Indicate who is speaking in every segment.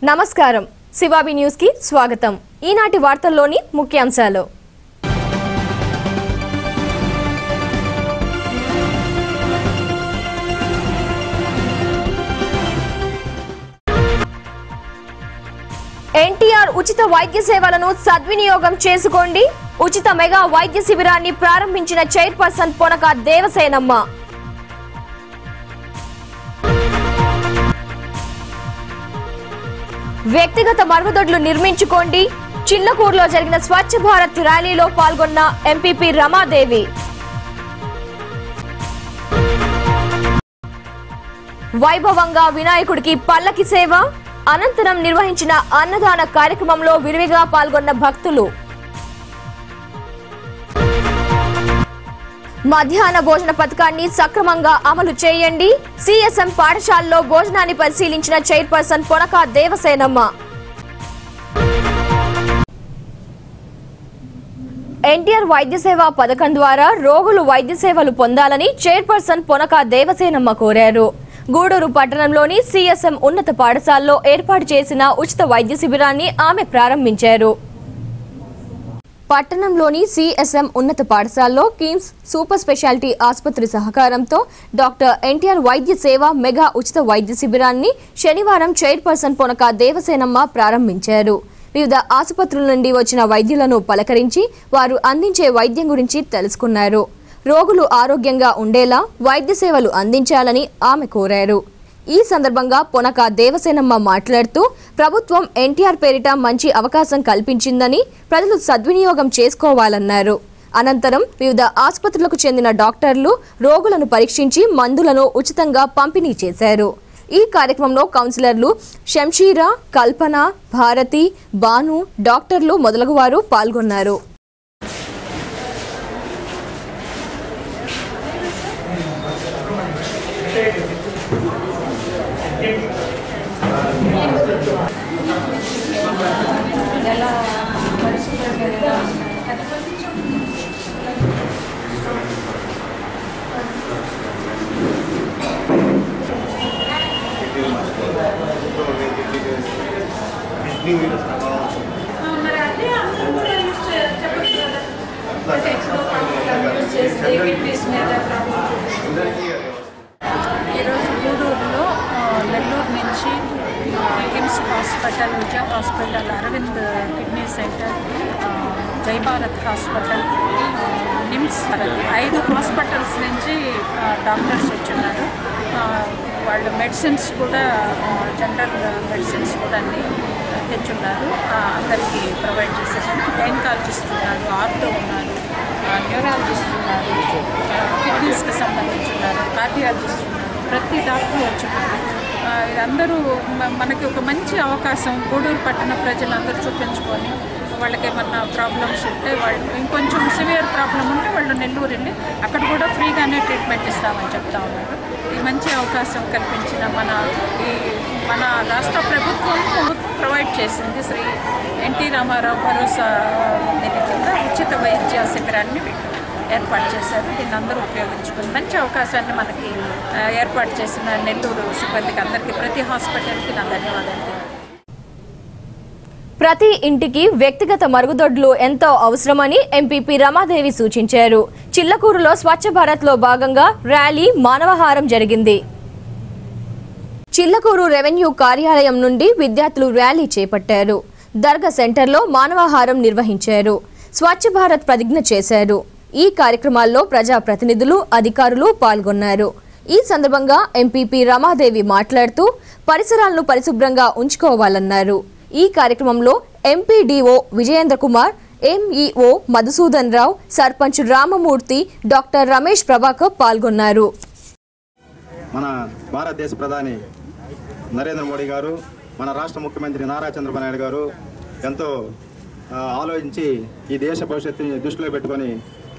Speaker 1: నమస్కారం శివాబి న్యూస్ కి స్వాగతం। ఈనాటి వార్తల్లోని ముఖ్యాంశాలు। ఎన్టీఆర్ ఉచిత వైద్య సేవలను సద్వినియోగం చేసుకోండి। ఉచిత మెగా వైద్య శిబిరాన్ని ప్రారంభించిన చైర్పర్సన్ పొనక దేవసేనమ్మ। వ్యక్తిగత మరుగుదొడ్లు నిర్మించుకోండి। చిల్లకూరులో జరిగిన స్వచ్ఛ భారత్ ర్యాలీలో పాల్గొన్న ఎంపీపీ రమాదేవి। వైభవంగా వినాయకుడికి పల్లకి సేవ అనంతరం నిర్వహించిన అన్నదాన కార్యక్రమంలో విరివిగా పాల్గొన్న భక్తులు। మధ్యాహ్న భోజన పథకాన్ని సక్రమంగా అమలు చేయండి। సిఎస్ఎం పాఠశాలలో భోజనాన్ని పరిశీలించిన చైర్పర్సన్ పొనక దేవసేనమ్మ। ఎన్టీఆర్ వైద్య సేవ పథకం ద్వారా రోగులు వైద్య సేవలు పొందాలని చైర్పర్సన్ పొనక దేవసేనమ్మ కోరారు। గూడూరు పట్టణంలోని సిఎస్ఎం ఉన్నత పాఠశాలలో ఏర్పాటు చేసిన ఉచిత వైద్య శిబిరాన్ని ఆమె ప్రారంభించారు। పట్టణంలోని సిఎస్ఎం ఉన్నత పాఠశాలలో కిమ్స్ సూపర్ స్పెషాలిటీ ఆసుపత్రి సహకారంతో డాక్టర్ ఎన్టీఆర్ వైద్య సేవ మెగా ఉచిత వైద్య శిబిరాన్ని శనివారం చైర్పర్సన్ పొనక దేవసేనమ్మ ప్రారంభించారు। వివిధ ఆసుపత్రుల నుండి వచ్చిన వైద్యులను పలకరించి వారు అందించే వైద్యం గురించి తెలుసుకున్నారు। రోగులు ఆరోగ్యంగా ఉండేలా వైద్య సేవలు అందించాలని ఆమె కోరారు। ఈ సందర్భంగా పొనక దేవసేనమ్మ మాట్లాడుతూ ప్రభుత్వం ఎన్టీఆర్ పేరిట మంచి అవకాశం కల్పించిందని ప్రజలు సద్వినియోగం చేసుకోవాలన్నారు। అనంతరం వివిధ ఆసుపత్రులకు చెందిన డాక్టర్లు రోగులను పరీక్షించి మందులను ఉచితంగా పంపిణీ చేశారు। ఈ కార్యక్రమంలో కౌన్సిలర్లు శంషీరా, కల్పన, భారతి, బాను, డాక్టర్లు మొదలగువారు పాల్గొన్నారు।
Speaker 2: ఈరోజు గూడూరులో నెల్లూరు నుంచి కిమ్స్ హాస్పిటల్, విజయ హాస్పిటల్, అరవింద్ కిడ్నీ సెంటర్, జై భారత్ హాస్పిటల్, నిమ్స్ 5 హాస్పిటల్స్ నుంచి డాక్టర్స్ వచ్చున్నారు। వాళ్ళు మెడిసిన్స్ కూడా జనరల్ మెడిసిన్స్ కూడా అన్ని తెచ్చున్నారు, అందరికీ ప్రొవైడ్ చేసేసారు। గైనకాలజిస్ట్ ఉన్నారు, ఆర్థో ఉన్నారు, న్యూరాలజిస్ట్ ఉన్నారు, కిడ్నీస్కి సంబంధించి ఉన్నారు, కార్డియాలజిస్ట్ ఉన్నారు, ప్రతి డాక్టర్ వచ్చున్నారు। అందరూ మనకి ఒక మంచి అవకాశం గూడూరు పట్టణ ప్రజలందరూ చూపించుకొని వాళ్ళకి ఏమన్నా ప్రాబ్లమ్స్ ఉంటే వాళ్ళు ఇంకొంచెం సివియర్ ప్రాబ్లం ఉంటే వాళ్ళు నెల్లూరు వెళ్ళి అక్కడ కూడా ఫ్రీగానే ట్రీట్మెంట్ ఇస్తామని చెప్తా ఉన్నారు। ఈ మంచి అవకాశం కల్పించిన మన రాష్ట్ర ప్రభుత్వం ప్రొవైడ్ చేసింది శ్రీ ఎన్టీ రామారావు భరోసా నిధి కింద ఉచిత వైద్య శిబిరాన్ని ఏర్పాటు చేశారు। దీన్ని అందరూ ఉపయోగించుకుని మంచి అవకాశాన్ని మనకి ఏర్పాటు చేసిన నెల్లూరు సిబ్బందికి అందరికీ, ప్రతి హాస్పిటల్కి నా ధన్యవాదాలు।
Speaker 1: ప్రతి ఇంటికి వ్యక్తిగత మరుగుదొడ్లు ఎంతో అవసరమని ఎంపీపీ రమాదేవి సూచించారు। చిల్లకూరులో స్వచ్ఛ భారత్ లో భాగంగా ర్యాలీ, మానవహారం జరిగింది। చిల్లకూరు రెవెన్యూ కార్యాలయం నుండి విద్యార్థులు ర్యాలీ చేపట్టారు। దర్గా సెంటర్లో మానవహారం నిర్వహించారు। స్వచ్ఛ భారత్ ప్రతిజ్ఞ చేశారు। ఈ కార్యక్రమాల్లో ప్రజాప్రతినిధులు, అధికారులు పాల్గొన్నారు। ఈ సందర్భంగా ఎంపీపీ రమాదేవి మాట్లాడుతూ పరిసరాలను పరిశుభ్రంగా ఉంచుకోవాలన్నారు। ఈ కార్యక్రమంలో ఎంపీడీఓ విజయేంద్ర కుమార్, ఎంఈఓ మధుసూదన్ రావు, సర్పంచ్ రామమూర్తి, డాక్టర్ రమేష్ ప్రభాకర్ పాల్గొన్నారు।
Speaker 3: మన భారతదేశ ప్రధాని నరేంద్ర మోడీ గారు, మన రాష్ట్ర ముఖ్యమంత్రి నారా చంద్రబాబు నాయుడు గారు ఎంతో ఆలోచించి ఈ దేశ భవిష్యత్తుని దృష్టిలో పెట్టుకొని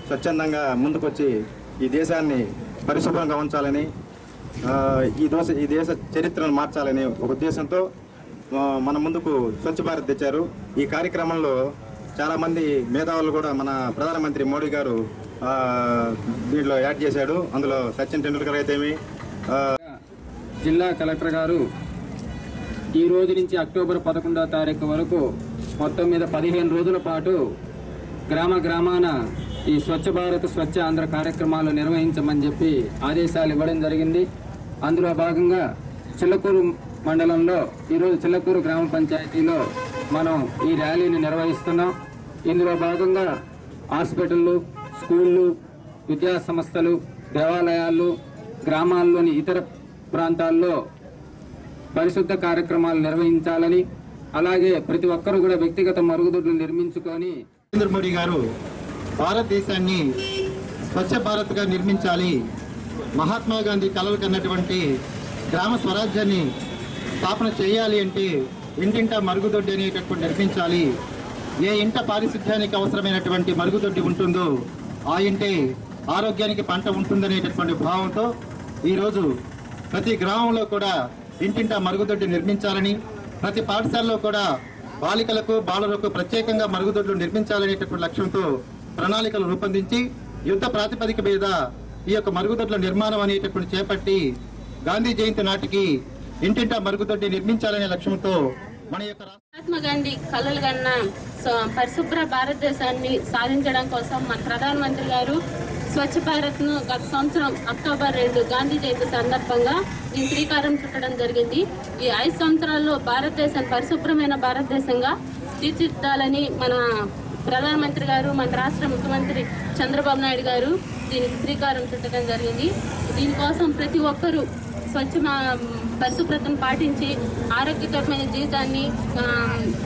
Speaker 3: స్వచ్ఛందంగా ముందుకొచ్చి ఈ దేశాన్ని పరిశుభ్రంగా ఉంచాలని, ఈ దేశ చరిత్రను మార్చాలని ఒక ఉద్దేశంతో మన ముందుకు స్వచ్ఛ భారత్ తెచ్చారు। ఈ కార్యక్రమంలో చాలామంది మేధావులు కూడా మన ప్రధానమంత్రి మోడీ గారు దీంట్లో యాడ్ చేశాడు। అందులో సచిన్ టెండూల్కర్ అయితేమి,
Speaker 4: జిల్లా కలెక్టర్ గారు ఈ రోజు నుంచి అక్టోబర్ 11వ తారీఖు వరకు మొత్తం మీద 15 రోజుల పాటు గ్రామాన ఈ స్వచ్ఛ భారత్ స్వచ్ఛ ఆంధ్ర కార్యక్రమాలు నిర్వహించమని చెప్పి ఆదేశాలు ఇవ్వడం జరిగింది. అందులో భాగంగా చిల్లకూరు మండలంలో ఈరోజు చిల్లకూరు గ్రామ పంచాయతీలో మనం ఈ ర్యాలీని నిర్వహిస్తున్నాం. ఇందులో భాగంగా హాస్పిటళ్ళు, స్కూళ్ళు, విద్యా సంస్థలు, దేవాలయాలు, గ్రామాల్లోని ఇతర ప్రాంతాల్లో పరిశుద్ధ కార్యక్రమాలు నిర్వహించాలని, అలాగే ప్రతి ఒక్కరూ కూడా వ్యక్తిగత మరుగుదొడ్లు నిర్మించుకొని
Speaker 3: నరేంద్ర మోడీ గారు భారతదేశాన్ని స్వచ్ఛ భారత్గా నిర్మించాలి, మహాత్మా గాంధీ కలలు కన్నటువంటి గ్రామ స్వరాజ్యాన్ని స్థాపన చేయాలి అంటే ఇంటింటా మరుగుదొడ్డి అనేటటువంటి నిర్మించాలి. ఏ ఇంట పారిశుధ్యానికి అవసరమైనటువంటి మరుగుదొడ్డి ఉంటుందో ఆ ఇంటే ఆరోగ్యానికి పంట ఉంటుందనేటటువంటి భావంతో ఈరోజు ప్రతి గ్రామంలో కూడా ఇంటింటా మరుగుదొడ్డి నిర్మించాలని, ప్రతి పాఠశాలలో కూడా బాలికలకు బాలులకు ప్రత్యేకంగా మరుగుదొడ్లు నిర్మించాలనేటటువంటి లక్ష్యంతో ప్రణాళికలు రూపొందించి యుద్ధ ప్రాతిపదిక మీద ఈ యొక్క మరుగుదొడ్ల నిర్మాణం అనేటటువంటి చేపట్టి గాంధీ జయంతి నాటికి ఇంటింటా మరుగుదొడ్డి నిర్మించాలనే లక్ష్యంతో మన యొక్క
Speaker 5: మహాత్మా గాంధీ కలలు కన్న పరిశుభ్ర భారతదేశాన్ని సాధించడం కోసం మన ప్రధానమంత్రి గారు స్వచ్ఛ భారత్ను గత సంవత్సరం అక్టోబర్ 2 గాంధీ జయంతి సందర్భంగా దీని శ్రీకారం చుట్టడం జరిగింది. ఈ 5 సంవత్సరాల్లో భారతదేశాన్ని పరిశుభ్రమైన భారతదేశంగా తీర్చిదిద్దాలని మన ప్రధానమంత్రి గారు, మన రాష్ట్ర ముఖ్యమంత్రి చంద్రబాబు నాయుడు గారు దీనికి శ్రీకారం చుట్టడం జరిగింది. దీనికోసం ప్రతి ఒక్కరూ పరిశుభ్రతను పాటించి ఆరోగ్యకరమైన జీవితాన్ని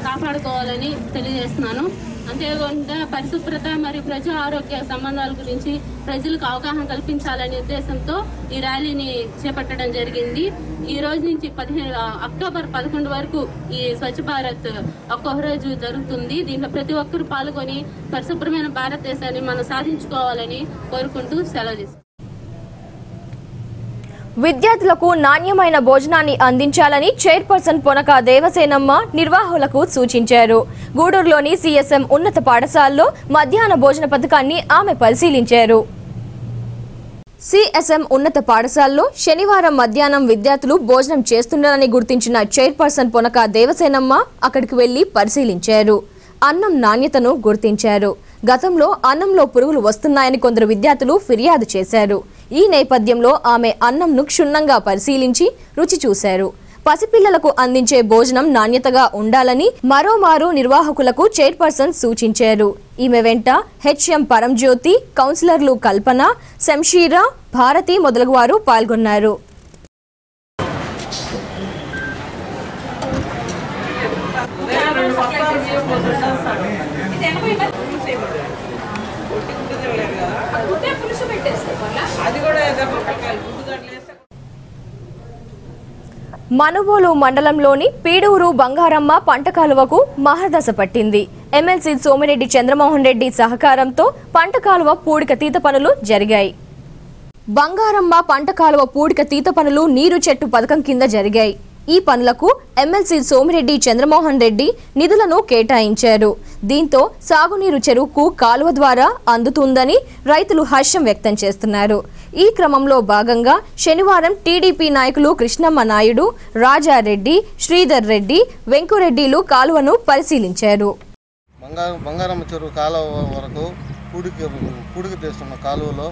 Speaker 5: కాపాడుకోవాలని తెలియజేస్తున్నాను. అంతేకాకుండా పరిశుభ్రత మరియు ప్రజా ఆరోగ్య సంబంధాల గురించి ప్రజలకు అవగాహన కల్పించాలనే ఉద్దేశంతో ఈ ర్యాలీని చేపట్టడం జరిగింది. ఈ రోజు నుంచి అక్టోబర్ 11 వరకు ఈ స్వచ్ఛ భారత్ ఒక్కొక్క రోజు జరుగుతుంది. దీంట్లో ప్రతి ఒక్కరూ పాల్గొని పరిశుభ్రమైన భారతదేశాన్ని మనం సాధించుకోవాలని కోరుకుంటూ సెలవు తీసుకుంటాం.
Speaker 1: విద్యార్థులకు నాణ్యమైన భోజనాన్ని అందించాలని చైర్పర్సన్ పొనక దేవసేనమ్మ నిర్వాహకులకు సూచించారు. గూడూరులోని సిఎస్ఎం ఉన్నత పాఠశాలలో మధ్యాహ్న భోజన పథకాన్ని ఆమె పరిశీలించారు. సిఎస్ఎం ఉన్నత పాఠశాలలో శనివారం మధ్యాహ్నం విద్యార్థులు భోజనం చేస్తున్నారని గుర్తించిన చైర్పర్సన్ పొనక దేవసేనమ్మ అక్కడికి వెళ్లి పరిశీలించారు. అన్నం నాణ్యతను గుర్తించారు. గతంలో అన్నంలో పురుగులు వస్తున్నాయని కొందరు విద్యార్థులు ఫిర్యాదు చేశారు. ఈ నేపథ్యంలో ఆమె అన్నంను క్షుణ్ణంగా పరిశీలించి రుచి చూశారు. పసిపిల్లలకు అందించే భోజనం నాణ్యతగా ఉండాలని మరోమారు నిర్వాహకులకు చైర్పర్సన్ సూచించారు. ఈమె వెంట హెచ్ఎం పరంజ్యోతి, కౌన్సిలర్లు కల్పన, శంషీరా, భారతి మొదలగువారు పాల్గొన్నారు. మనుబోలు మండలంలోని పీడూరు బంగారమ్మ పంట కాలువకు మహర్దశ పట్టింది. ఎమ్మెల్సీ సోమిరెడ్డి చంద్రమోహన్ రెడ్డి సహకారంతో పంట కాలువ పూడిక తీత పనులు జరిగాయి. బంగారమ్మ పంట కాలువ పూడిక తీత పనులు నీరు చెట్టు పథకం కింద జరిగాయి. ఈ పనులకు ఎమ్మెల్సీ సోమిరెడ్డి చంద్రమోహన్ రెడ్డి నిధులను కేటాయించారు. దీంతో సాగునీరు చెరువుకు కాలువ ద్వారా అందుతుందని రైతులు హర్షం వ్యక్తం చేస్తున్నారు. ఈ క్రమంలో భాగంగా శనివారం టీడీపీ నాయకులు కృష్ణమ్మ నాయుడు, రాజారెడ్డి, శ్రీధర్ రెడ్డి, వెంకురెడ్డిలు కాలువను పరిశీలించారు.
Speaker 6: బంగారమ్మ చెరువు కాలువ వరకు పూడికి తీస్తున్న కాలువలో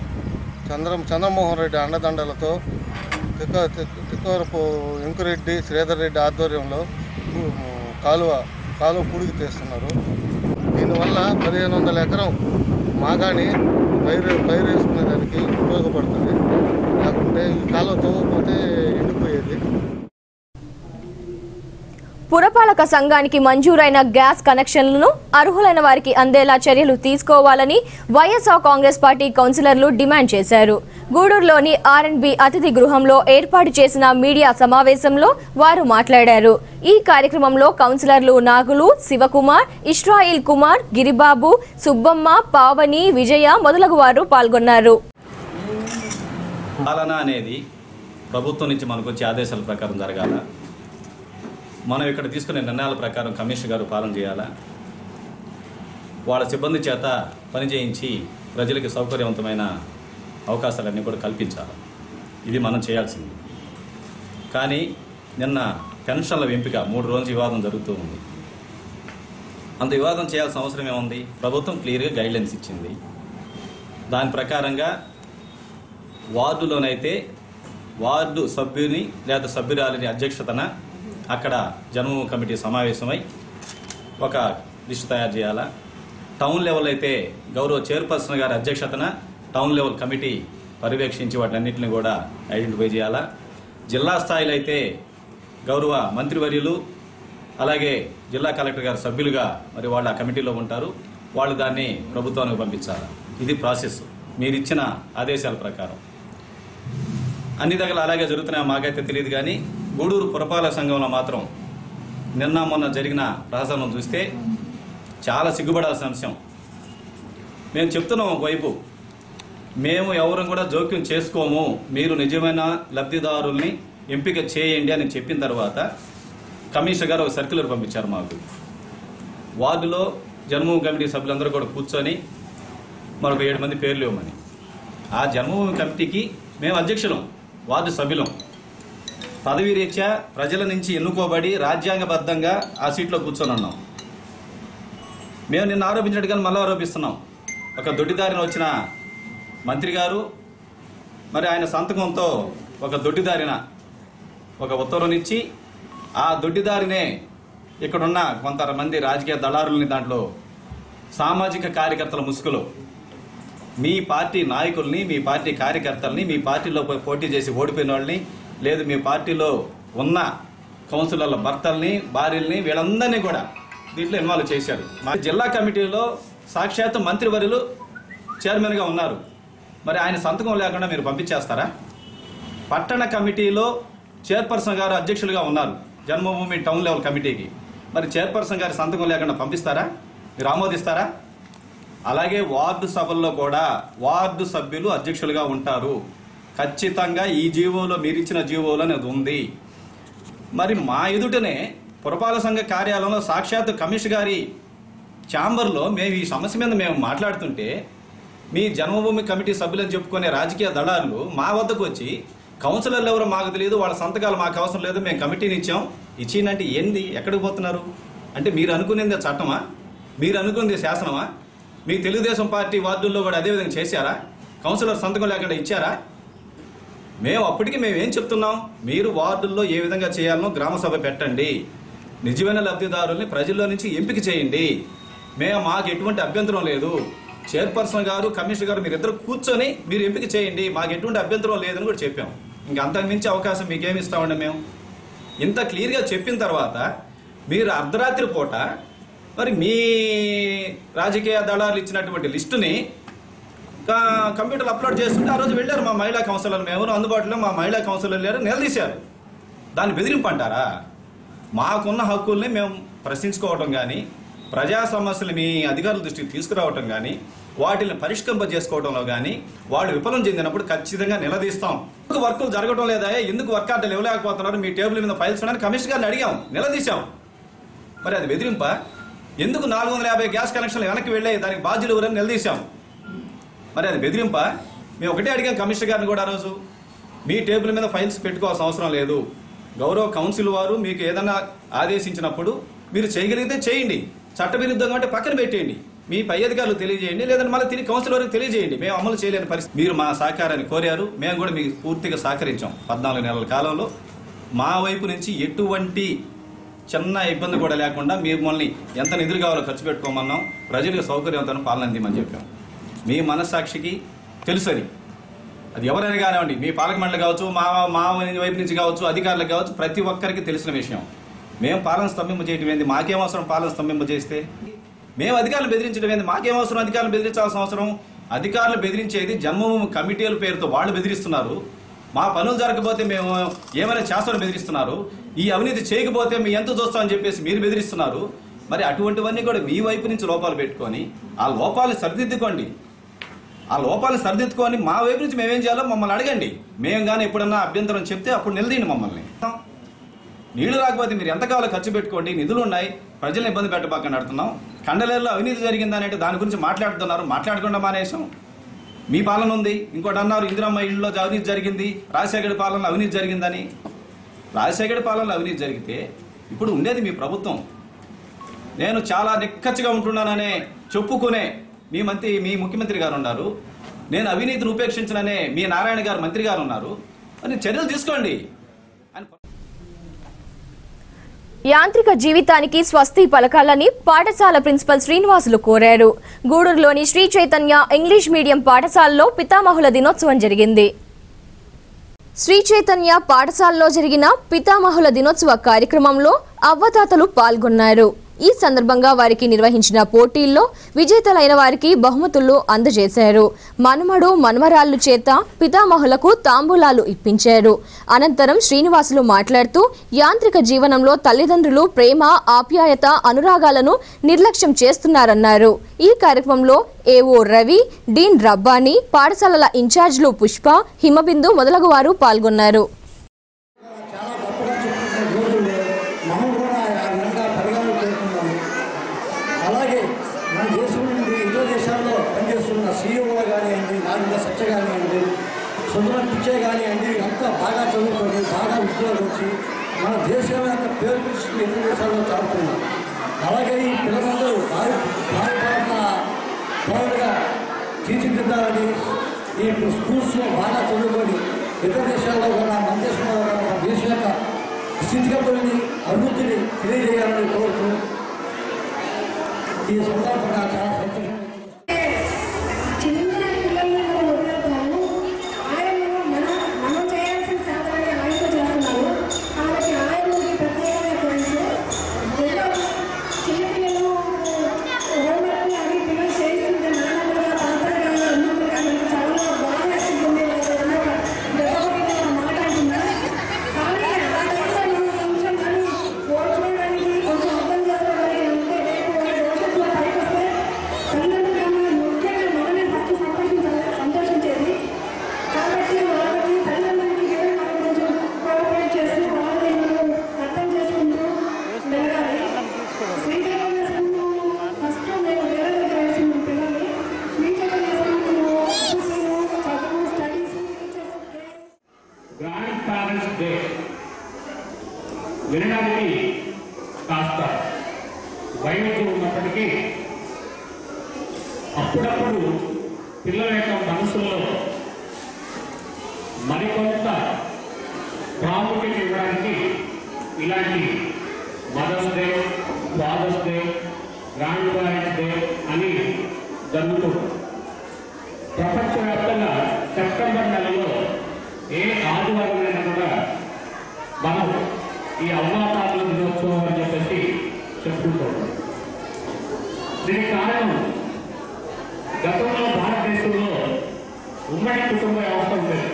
Speaker 6: చంద్రమోహన్ రెడ్డి అండదండలతో తిక్కవరపు వెంకురెడ్డి, శ్రీధర్ రెడ్డి ఆధ్వర్యంలో కాలువ పూడికి తీస్తున్నారు. దీనివల్ల 1500 ఎకరం మాగాని పైరు వేసుకునేదానికి ఉపయోగపడుతుంది. లేకుంటే ఈ కాలువ తవ్వకపోతే ఎండిపోయేది.
Speaker 1: పురపాలక సంఘానికి మంజూరైన గ్యాస్ కనెక్షన్లను అర్హులైన వారికి అందేలా చర్యలు తీసుకోవాలని వైఎస్ఆర్ కాంగ్రెస్ పార్టీ కౌన్సిలర్లు డిమాండ్ చేశారు. గూడూరులోని ఆర్ఎండ్బి అతిథి గృహంలో ఏర్పాటు చేసిన మీడియా సమావేశంలో వారు మాట్లాడారు. ఈ కార్యక్రమంలో కౌన్సిలర్లు నాగులు, శివకుమార్, ఇస్రాయిల్ కుమార్, గిరిబాబు, సుబ్బమ్మ, పావని, విజయ మొదలగు వారు పాల్గొన్నారు.
Speaker 7: పాలన అనేది ప్రభుత్వం నుంచి మనకు వచ్చే ఆదేశాల ప్రకారం జరగాల. మనం ఇక్కడ తీసుకునే నిర్ణయాల ప్రకారం కమిషనర్ గారు పాలన చేయాలా, వాళ్ళ సిబ్బంది చేత పని చేయించి ప్రజలకి సౌకర్యవంతమైన అవకాశాలన్నీ కూడా కల్పించాలి. ఇది మనం చేయాల్సింది. కానీ నిన్న పెన్షన్ల ఎంపిక 3 రోజుల వివాదం జరుగుతూ ఉంది. అంత వివాదం చేయాల్సిన అవసరం ఏముంది? ప్రభుత్వం క్లియర్గా గైడ్లైన్స్ ఇచ్చింది. దాని ప్రకారంగా వార్డులోనైతే వార్డు సభ్యుని లేదా సభ్యురాలిని అధ్యక్షతన అక్కడ జన్మభూమి కమిటీ సమావేశమై ఒక లిస్టు తయారు చేయాలా. టౌన్ లెవెల్ అయితే గౌరవ చైర్పర్సన్ గారి అధ్యక్షతన టౌన్ లెవెల్ కమిటీ పర్యవేక్షించి వాటన్నింటిని కూడా ఐడెంటిఫై చేయాలా. జిల్లా స్థాయిలో అయితే గౌరవ మంత్రివర్యులు అలాగే జిల్లా కలెక్టర్ గారు సభ్యులుగా మరి వాళ్ళు ఆ కమిటీలో ఉంటారు. వాళ్ళు దాన్ని ప్రభుత్వానికి పంపించాలి. ఇది ప్రాసెస్ మీరిచ్చిన ఆదేశాల ప్రకారం. అన్ని దగ్గర అలాగే జరుగుతున్నాయో మాకైతే తెలియదు. కానీ గూడూరు పురపాలక సంఘంలో మాత్రం నిన్న మొన్న జరిగిన ప్రహసనం చూస్తే చాలా సిగ్గుపడాల్సిన అంశం. మేము చెప్తున్నాం ఒకవైపు, మేము ఎవరు కూడా జోక్యం చేసుకోము, మీరు నిజమైన లబ్ధిదారుల్ని ఎంపిక చేయండి అని చెప్పిన తర్వాత కమిషనర్ గారు ఒక సర్క్యులర్ పంపించారు మాకు. వార్డులో జన్మభూమి కమిటీ సభ్యులందరూ కూడా కూర్చొని మరొక 7 మంది పేర్లు ఇవ్వమని. ఆ జన్మభూమి కమిటీకి మేము అధ్యక్షులం, వార్డు సభ్యులం. పదవీ రీత్యా ప్రజల నుంచి ఎన్నుకోబడి రాజ్యాంగబద్ధంగా ఆ సీట్లో కూర్చొని ఉన్నాం. మేము నిన్న ఆరోపించినట్టుగా మళ్ళీ ఆరోపిస్తున్నాం. ఒక దొడ్డిదారిన వచ్చిన మంత్రి గారు మరి ఆయన సంతకంతో ఒక దొడ్డిదారిన ఒక ఉత్తర్వునిచ్చి ఆ దొడ్డిదారినే ఇక్కడున్న కొంతమంది రాజకీయ దళారుల్ని దాంట్లో సామాజిక కార్యకర్తల ముసుగులో మీ పార్టీ నాయకుల్ని, మీ పార్టీ కార్యకర్తల్ని, మీ పార్టీలో పోటీ చేసి ఓడిపోయిన వాళ్ళని, లేదు మీ పార్టీలో ఉన్న కౌన్సిలర్ల భర్తల్ని, భార్యల్ని, వీళ్ళందరినీ కూడా దీంట్లో ఇన్వాల్వ్ చేశారు. మా జిల్లా కమిటీలో సాక్షాత్తు మంత్రివర్యులు చైర్మన్గా ఉన్నారు. మరి ఆయన సంతకం లేకుండా మీరు పంపించేస్తారా? పట్టణ కమిటీలో చైర్పర్సన్ గారు అధ్యక్షులుగా ఉన్నారు జన్మభూమి టౌన్ లెవెల్ కమిటీకి. మరి చైర్పర్సన్ గారి సంతకం లేకుండా పంపిస్తారా? మీరు ఆమోదిస్తారా? అలాగే వార్డు సభల్లో కూడా వార్డు సభ్యులు అధ్యక్షులుగా ఉంటారు. ఖచ్చితంగా ఈ జీవోలో మీరిచ్చిన జీవోలో అది ఉంది. మరి మా ఎదుటనే పురపాలక సంఘ కార్యాలయంలో సాక్షాత్తు కమిషనర్ గారి ఛాంబర్లో మేము ఈ సమస్య మీద మేము మాట్లాడుతుంటే మీ జన్మభూమి కమిటీ సభ్యులని చెప్పుకునే రాజకీయ దళారులు మా వద్దకు వచ్చి కౌన్సిలర్లు ఎవరో మాకు తెలియదు, వాళ్ళ సంతకాలు మాకు అవసరం లేదు, మేము కమిటీని ఇచ్చాం, ఇచ్చిందంటే ఏంది? ఎక్కడికి పోతున్నారు? అంటే మీరు అనుకునేది చట్టమా? మీరు అనుకునేది శాసనమా? మీ తెలుగుదేశం పార్టీ వార్డుల్లో కూడా అదేవిధంగా చేశారా? కౌన్సిలర్ సంతకం లేకుండా ఇచ్చారా? మేము అప్పటికి మేమేం చెప్తున్నాం, మీరు వార్డుల్లో ఏ విధంగా చేయాలనో గ్రామ సభ పెట్టండి, నిజమైన లబ్ధిదారుల్ని ప్రజల్లో నుంచి ఎంపిక చేయండి, మాకు ఎటువంటి అభ్యంతరం లేదు, చైర్పర్సన్ గారు కమిషనర్ గారు మీరిద్దరు కూర్చొని మీరు ఎంపిక చేయండి, మాకు ఎటువంటి అభ్యంతరం లేదని కూడా చెప్పాం. ఇంకా అంతకు మించి అవకాశం మీకేమి ఇస్తామండి? మేము ఇంత క్లియర్గా చెప్పిన తర్వాత మీరు అర్ధరాత్రి పూట మరి మీ రాజకీయ దళాలు ఇచ్చినటువంటి లిస్టుని కంప్యూటర్లో అప్లోడ్ చేస్తుంటే ఆ రోజు వెళ్ళారు మా మహిళా కౌన్సిలర్, మేము అందుబాటులో మా మహిళా కౌన్సిలర్ వెళ్ళారు, నిలదీశారు. దాన్ని బెదిరింపు అంటారా? మాకున్న హక్కుల్ని మేము ప్రశ్నించుకోవటం కానీ, ప్రజా సమస్యలు మీ అధికారుల దృష్టికి తీసుకురావటం కానీ, వాటిని పరిష్కరింపజేసుకోవడంలో కానీ వాళ్ళు విఫలం చెందినప్పుడు ఖచ్చితంగా నిలదీస్తాం. ఎందుకు వర్కులు జరగడం లేదా, ఎందుకు వర్క్ ఆర్డర్లు ఇవ్వలేకపోతున్నారు, మీ టేబుల్ మీద ఫైల్స్ ఉండడానికి కమిషనర్ గారిని అడిగాం, నిలదీశాం. మరి అది బెదిరింప? ఎందుకు 450 గ్యాస్ కనెక్షన్లు వెనక్కి వెళ్ళాయి, దానికి బాధ్యులు ఎవరని నిలదీశాం. మరి అది బెదిరింప? మేము ఒకటే అడిగాం కమిషనర్ గారిని కూడా, ఆ రోజు మీ టేబుల్ మీద ఫైల్స్ పెట్టుకోవాల్సిన అవసరం లేదు, గౌరవ కౌన్సిల్ వారు మీకు ఏదైనా ఆదేశించినప్పుడు మీరు చేయగలిగితే చేయండి, చట్టవిరుద్ధంగా అంటే పక్కన పెట్టేయండి, మీ పై అధికారులు తెలియజేయండి, లేదంటే మళ్ళీ తిరిగి కౌన్సిల్ వారికి తెలియజేయండి, మేము అమలు చేయలేని పరిస్థితి. మీరు మా సహకారాన్ని కోరారు, మేము కూడా మీకు పూర్తిగా సహకరించాం. 14 నెలల కాలంలో మా వైపు నుంచి ఎటువంటి చిన్న ఇబ్బంది కూడా లేకుండా మిమ్మల్ని ఎంత నిధులు కావాలో ఖర్చు పెట్టుకోమన్నాం, ప్రజలకు సౌకర్యవంతమైన పాలన అందిమని చెప్పాం. మీ మనస్సాక్షికి తెలుసని, అది ఎవరైనా కానివ్వండి, మీ పాలక మండలి కావచ్చు, మా వైపు నుంచి కావచ్చు, అధికారులకు కావచ్చు, ప్రతి ఒక్కరికి తెలిసిన విషయం. మేము పాలన స్తంభింప చేయడం ఏంది? మాకేం అవసరం పాలన స్తంభింప చేస్తే? మేము అధికారులు బెదిరించడం ఏంది? మాకేం అవసరం అధికారులు బెదిరించాల్సిన అవసరం? అధికారులు బెదిరించేది జన్మభూమి కమిటీల పేరుతో వాళ్ళు బెదిరిస్తున్నారు. మా పనులు జరగకపోతే మేము ఏమైనా చేస్తామని బెదిరిస్తున్నారు. ఈ అవినీతి చేయకపోతే మీ ఎంత చూస్తామని చెప్పేసి మీరు బెదిరిస్తున్నారు. మరి అటువంటివన్నీ కూడా మీ వైపు నుంచి లోపాలు పెట్టుకొని ఆ లోపాలను సరిదిద్దుకోండి. ఆ లోపాలను సరిదిద్దుకొని మా వైపు నుంచి మేమేం చేయాలో మమ్మల్ని అడగండి. మేము కానీ ఎప్పుడన్నా అభ్యంతరం చెప్తే అప్పుడు నిలదీయండి మమ్మల్ని. నీళ్లు రాకపోతే మీరు ఎంత కావాలో ఖర్చు పెట్టుకోండి, నిధులు ఉన్నాయి, ప్రజలను ఇబ్బంది పెట్టబాకని అడుగుతున్నాం. కండలేరులో అవినీతి జరిగిందనేది దాని గురించి మాట్లాడుతున్నారు, మాట్లాడకుండా మానేసాం. మీ పాలన ఉంది. ఇంకోటి అన్నారు ఇందిరమ్మ ఇళ్ళలో అవినీతి జరిగింది, రాజశేఖర పాలనలో అవినీతి జరిగిందని. రాజశేఖర పాలనలో అవినీతి జరిగితే ఇప్పుడు ఉండేది మీ ప్రభుత్వం. నేను చాలా నిక్కచ్చిగా ఉంటున్నాననే చెప్పుకునే మీ ముఖ్యమంత్రి గారు ఉన్నారు. నేను అవినీతిని ఉపేక్షించననే మీ నారాయణ గారు మంత్రి గారు ఉన్నారు. అని చర్యలు తీసుకోండి.
Speaker 1: యాంత్రిక జీవితానికి స్వస్తి పలకాలని పాఠశాల ప్రిన్సిపల్ శ్రీనివాసులు కోరారు. గూడూరులోని శ్రీ చైతన్య ఇంగ్లీష్ మీడియం పాఠశాలలో పితామహుల దినోత్సవం జరిగింది. శ్రీ చైతన్య పాఠశాలలో జరిగిన పితామహుల దినోత్సవ కార్యక్రమంలో అవ్వతాతలు పాల్గొన్నారు. ఈ సందర్భంగా వారికి నిర్వహించిన పోటీల్లో విజేతలైన వారికి బహుమతులు అందజేశారు. మనుమడు మనుమరాళ్లు చేత పితామహులకు తాంబూలాలు ఇప్పించారు. అనంతరం శ్రీనివాసులు మాట్లాడుతూ యాంత్రిక జీవనంలో తల్లిదండ్రులు ప్రేమ, ఆప్యాయత, అనురాగాలను నిర్లక్ష్యం చేస్తున్నారన్నారు. ఈ కార్యక్రమంలో ఏఓ రవి, డీన్ రబ్బానీ, పాఠశాలల ఇన్ఛార్జ్లు పుష్ప, హిమబిందు మొదలగు వారు పాల్గొన్నారు.
Speaker 8: అలాగే మన దేశం నుండి ఇతర దేశాల్లో పనిచేస్తున్న సీఈఓలు కానివ్వండి, నాలుగు సత్య కానివ్వండి, సుందరం పిచ్చే కానివ్వండి, అంతా బాగా చదువుకొని బాగా ఉద్యోగాలు వచ్చి మన దేశం యొక్క పేరు ప్రతిష్టలు ఇతర దేశాల్లో చాటుతున్నారు. అలాగే ఈ పిల్లలందరూ భారత పౌరులుగా తీర్చిదిద్దాలని ఈ స్కూల్స్లో బాగా చదువుకొని ఇతర దేశాల్లో కూడా మన దేశంలో కూడా మన దేశ యొక్క స్థితిగతుల్ని, అభివృద్ధిని తెలియజేయాలని కోరుతూ ఈ సందర్భంగా చాలా సంతోషం.
Speaker 9: వినడానికి కాస్త వైవిధ్యం ఉన్నప్పటికీ అప్పుడప్పుడు పిల్లల యొక్క మనసుల్లో మరికొంత ప్రాముఖ్యత ఇవ్వడానికి ఇలాంటి mother's day, father's day, grandparents day అని జరుగుతుంది. ప్రపంచవ్యాప్తంగా సెప్టెంబర్ నెలలో ఏ ఆదివారమైనా కూడా మనం ఈ అవ్వాతాతల దినోత్సవం అని చెప్పేసి చెప్పుకుంటాం. దీనికి కారణం గతంలో భారతదేశంలో ఉమ్మడి కుటుంబ వ్యవస్థ ఉండేది.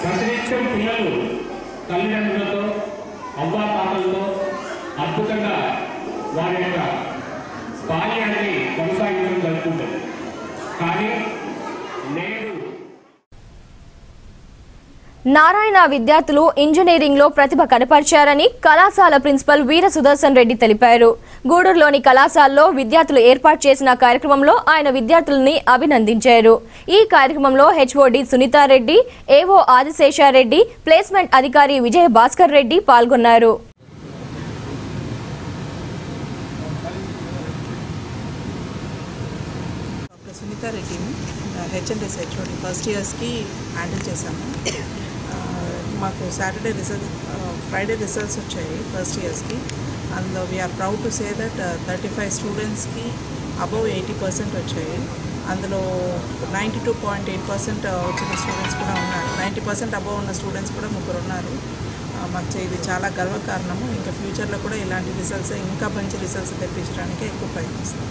Speaker 9: ప్రతినిత్యం పిల్లలు తల్లిదండ్రులతో, అవ్వాతాతలతో అద్భుతంగా వారి యొక్క బాల్యాన్ని కొనసాగించడం జరుగుతుంది. కానీ నేడు
Speaker 1: నారాయణ విద్యార్థులు ఇంజనీరింగ్ లో ప్రతిభ కనపరిచారని కళాశాల ప్రిన్సిపల్ వీర సుదర్శన్ రెడ్డి తెలిపారు. గూడూరులోని కళాశాలలో విద్యార్థులు ఏర్పాటు చేసిన కార్యక్రమంలో ఆయన విద్యార్థులని అభినందించారు. ఈ కార్యక్రమంలో హెచ్ఓడి సునీతారెడ్డి, ఏవో ఆదిశేషారెడ్డి, ప్లేస్మెంట్ అధికారి విజయ భాస్కర్ రెడ్డి పాల్గొన్నారు.
Speaker 10: సునీతారెడ్డిని హెచ్ఎండిఎస్ హెచ్ఓడి ఫస్ట్ ఇయర్స్కి హ్యాండిల్ చేశాము. మాకు ఫ్రైడే రిజల్ట్స్ వచ్చాయి ఫస్ట్ ఇయర్స్కి. అందులో we are proud to say that 35 స్టూడెంట్స్కి అబవ్ 80% వచ్చాయి. అందులో 92.8% వచ్చిన స్టూడెంట్స్ కూడా ఉన్నారు. 90% అబవ్ ఉన్న స్టూడెంట్స్ కూడా 3 ఉన్నారు. మాకు ఇది చాలా గర్వకారణము. ఇంకా ఫ్యూచర్లో కూడా ఇలాంటి రిజల్ట్స్, ఇంకా మంచి రిజల్ట్స్ తెప్పించడానికి ఎక్కువ ప్రయత్నిస్తాం.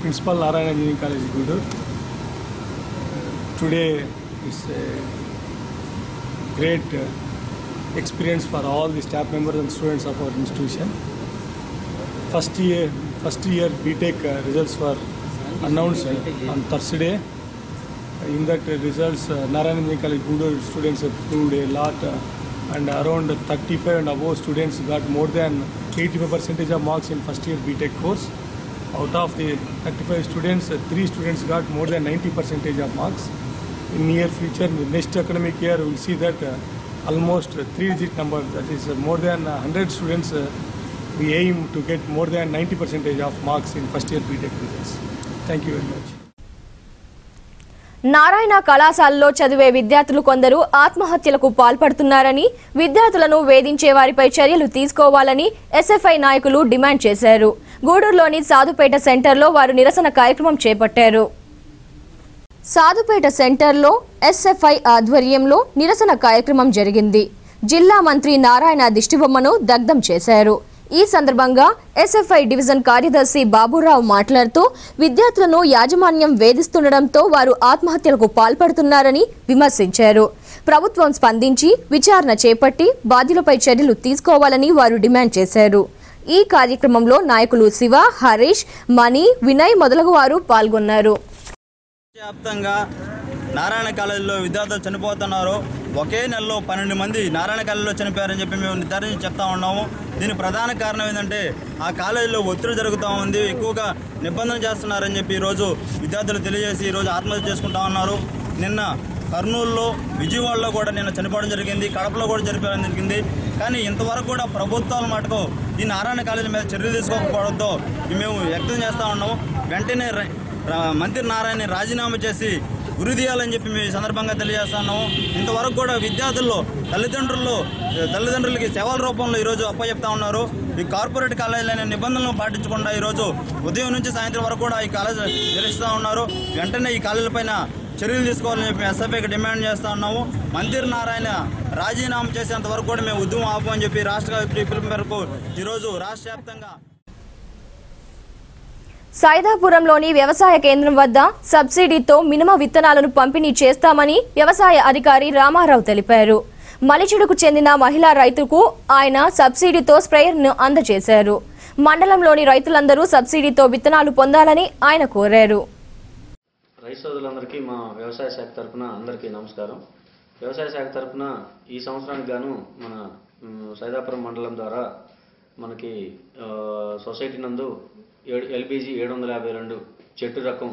Speaker 11: Principal Narayana Engineering College, Guduru. Today is a great experience for all the staff members and students of our institution. First year BTech results were announced on Thursday. In that results, Narayana Engineering College, Guduru students have proved a lot, and around 35 and above students got more than 85% of marks in first year BTech course. Out of the 35 students, 3 students got more than 90% of marks. In near future, next academic year, we will see that almost 3-digit number, that is more than 100 students. We aim to get more than 90% of marks in first year BTech results. Thank you very much.
Speaker 1: Narayana కళాశాలలో చదివే విద్యార్థులు కొందరు ఆత్మహత్యలకు పాల్పడుతున్నారని, విద్యార్థులను వేధించే వారిపై చర్యలు తీసుకోవాలని ఎస్ఎఫ్ఐ నాయకులు డిమాండ్ చేశారు. గూడూరులోని సాధుపేట సెంటర్లో వారు నిరసన కార్యక్రమం చేపట్టారు. సాధుపేట సెంటర్లో ఎస్ఎఫ్ఐ ఆధ్వర్యంలో నిరసన కార్యక్రమం జరిగింది. జిల్లా మంత్రి నారాయణ దిష్టిబొమ్మను దగ్ధం చేశారు. ఈ సందర్భంగా ఎస్ఎఫ్ఐ డివిజన్ కార్యదర్శి బాబురావు మాట్లాడుతూ విద్యార్థులను యాజమాన్యం వేధిస్తుండటంతో వారు ఆత్మహత్యలకు పాల్పడుతున్నారని విమర్శించారు. ప్రభుత్వం స్పందించి విచారణ చేపట్టి బాధ్యులపై చర్యలు తీసుకోవాలని వారు డిమాండ్ చేశారు. ఈ కార్యక్రమంలో నాయకులు శివ, హరీష్, మణి, వినయ్ మొదలగు వారు పాల్గొన్నారు.
Speaker 12: వ్యాప్తంగా నారాయణ కాలేజీలో విద్యార్థులు చనిపోతున్నారు. ఒకే నెలలో 12 మంది నారాయణ కాలేజీలో చనిపోయారని చెప్పి మేము నిర్ధారించి చెప్తా ఉన్నాము. దీనికి ప్రధాన కారణం ఏంటంటే ఆ కాలేజీలో ఒత్తిడి జరుగుతూ ఉంది, ఎక్కువగా నిబంధన చేస్తున్నారని చెప్పి ఈరోజు విద్యార్థులు తెలియజేసి ఈరోజు ఆత్మహత్య చేసుకుంటా ఉన్నారు. నిన్న కర్నూలులో, విజయవాడలో కూడా నిన్న చనిపోవడం జరిగింది, కడపలో కూడా చనిపోవడం జరిగింది. కానీ ఇంతవరకు కూడా ప్రభుత్వాల మటుకు ఈ నారాయణ కాలేజీ మీద చర్యలు తీసుకోకపోవడంతో మేము వ్యక్తం చేస్తూ ఉన్నాము. వెంటనే మంత్రి నారాయణ రాజీనామా చేసి గురి తీయాలని చెప్పి మేము ఈ సందర్భంగా తెలియజేస్తున్నాము. ఇంతవరకు కూడా విద్యార్థుల్లో తల్లిదండ్రులకి సేవల రూపంలో ఈరోజు అప్పచెప్తా ఉన్నారు. ఈ కార్పొరేట్ కాలేజీలైన నిబంధనలను పాటించకుండా ఈరోజు ఉదయం నుంచి సాయంత్రం వరకు కూడా ఈ కాలేజీ నిర్వహిస్తూ ఉన్నారు. వెంటనే ఈ కాలేజీల పైన చర్యలు తీసుకోవాలని చెప్పి ఎస్ఎఫ్ఐకి డిమాండ్ చేస్తూ ఉన్నాము. మంత్రి నారాయణ రాజీనామా చేసేంత వరకు కూడా మేము ఉద్యమం ఆపమని చెప్పి రాష్ట్ర పిలుపు మేరకు ఈరోజు రాష్ట్ర వ్యాప్తంగా
Speaker 1: సైదాపురంలోని వ్యవసాయ కేంద్రం వద్ద సబ్సిడీతో మినుమ విత్తనాలను పంపిణీ చేస్తామని వ్యవసాయ అధికారి రామారావు తెలిపారు. మలిచెడుకు చెందిన మహిళా రైతుకు ఆయన సబ్సిడీతో స్ప్రేయర్ను అందజేశారు. మండలంలోని రైతులందరూ సబ్సిడీతో విత్తనాలు పొందాలని ఆయన కోరారు.
Speaker 13: రైతు సోదరులందరికీ మా వ్యవసాయ శాఖ తరఫున అందరికీ నమస్కారం. వ్యవసాయ శాఖ తరఫున ఈ సంవత్సరానికి గాను మన సైదాపురం మండలం ద్వారా మనకి సొసైటీ నందు ఎల్బీజీ 752 చెట్టు రకం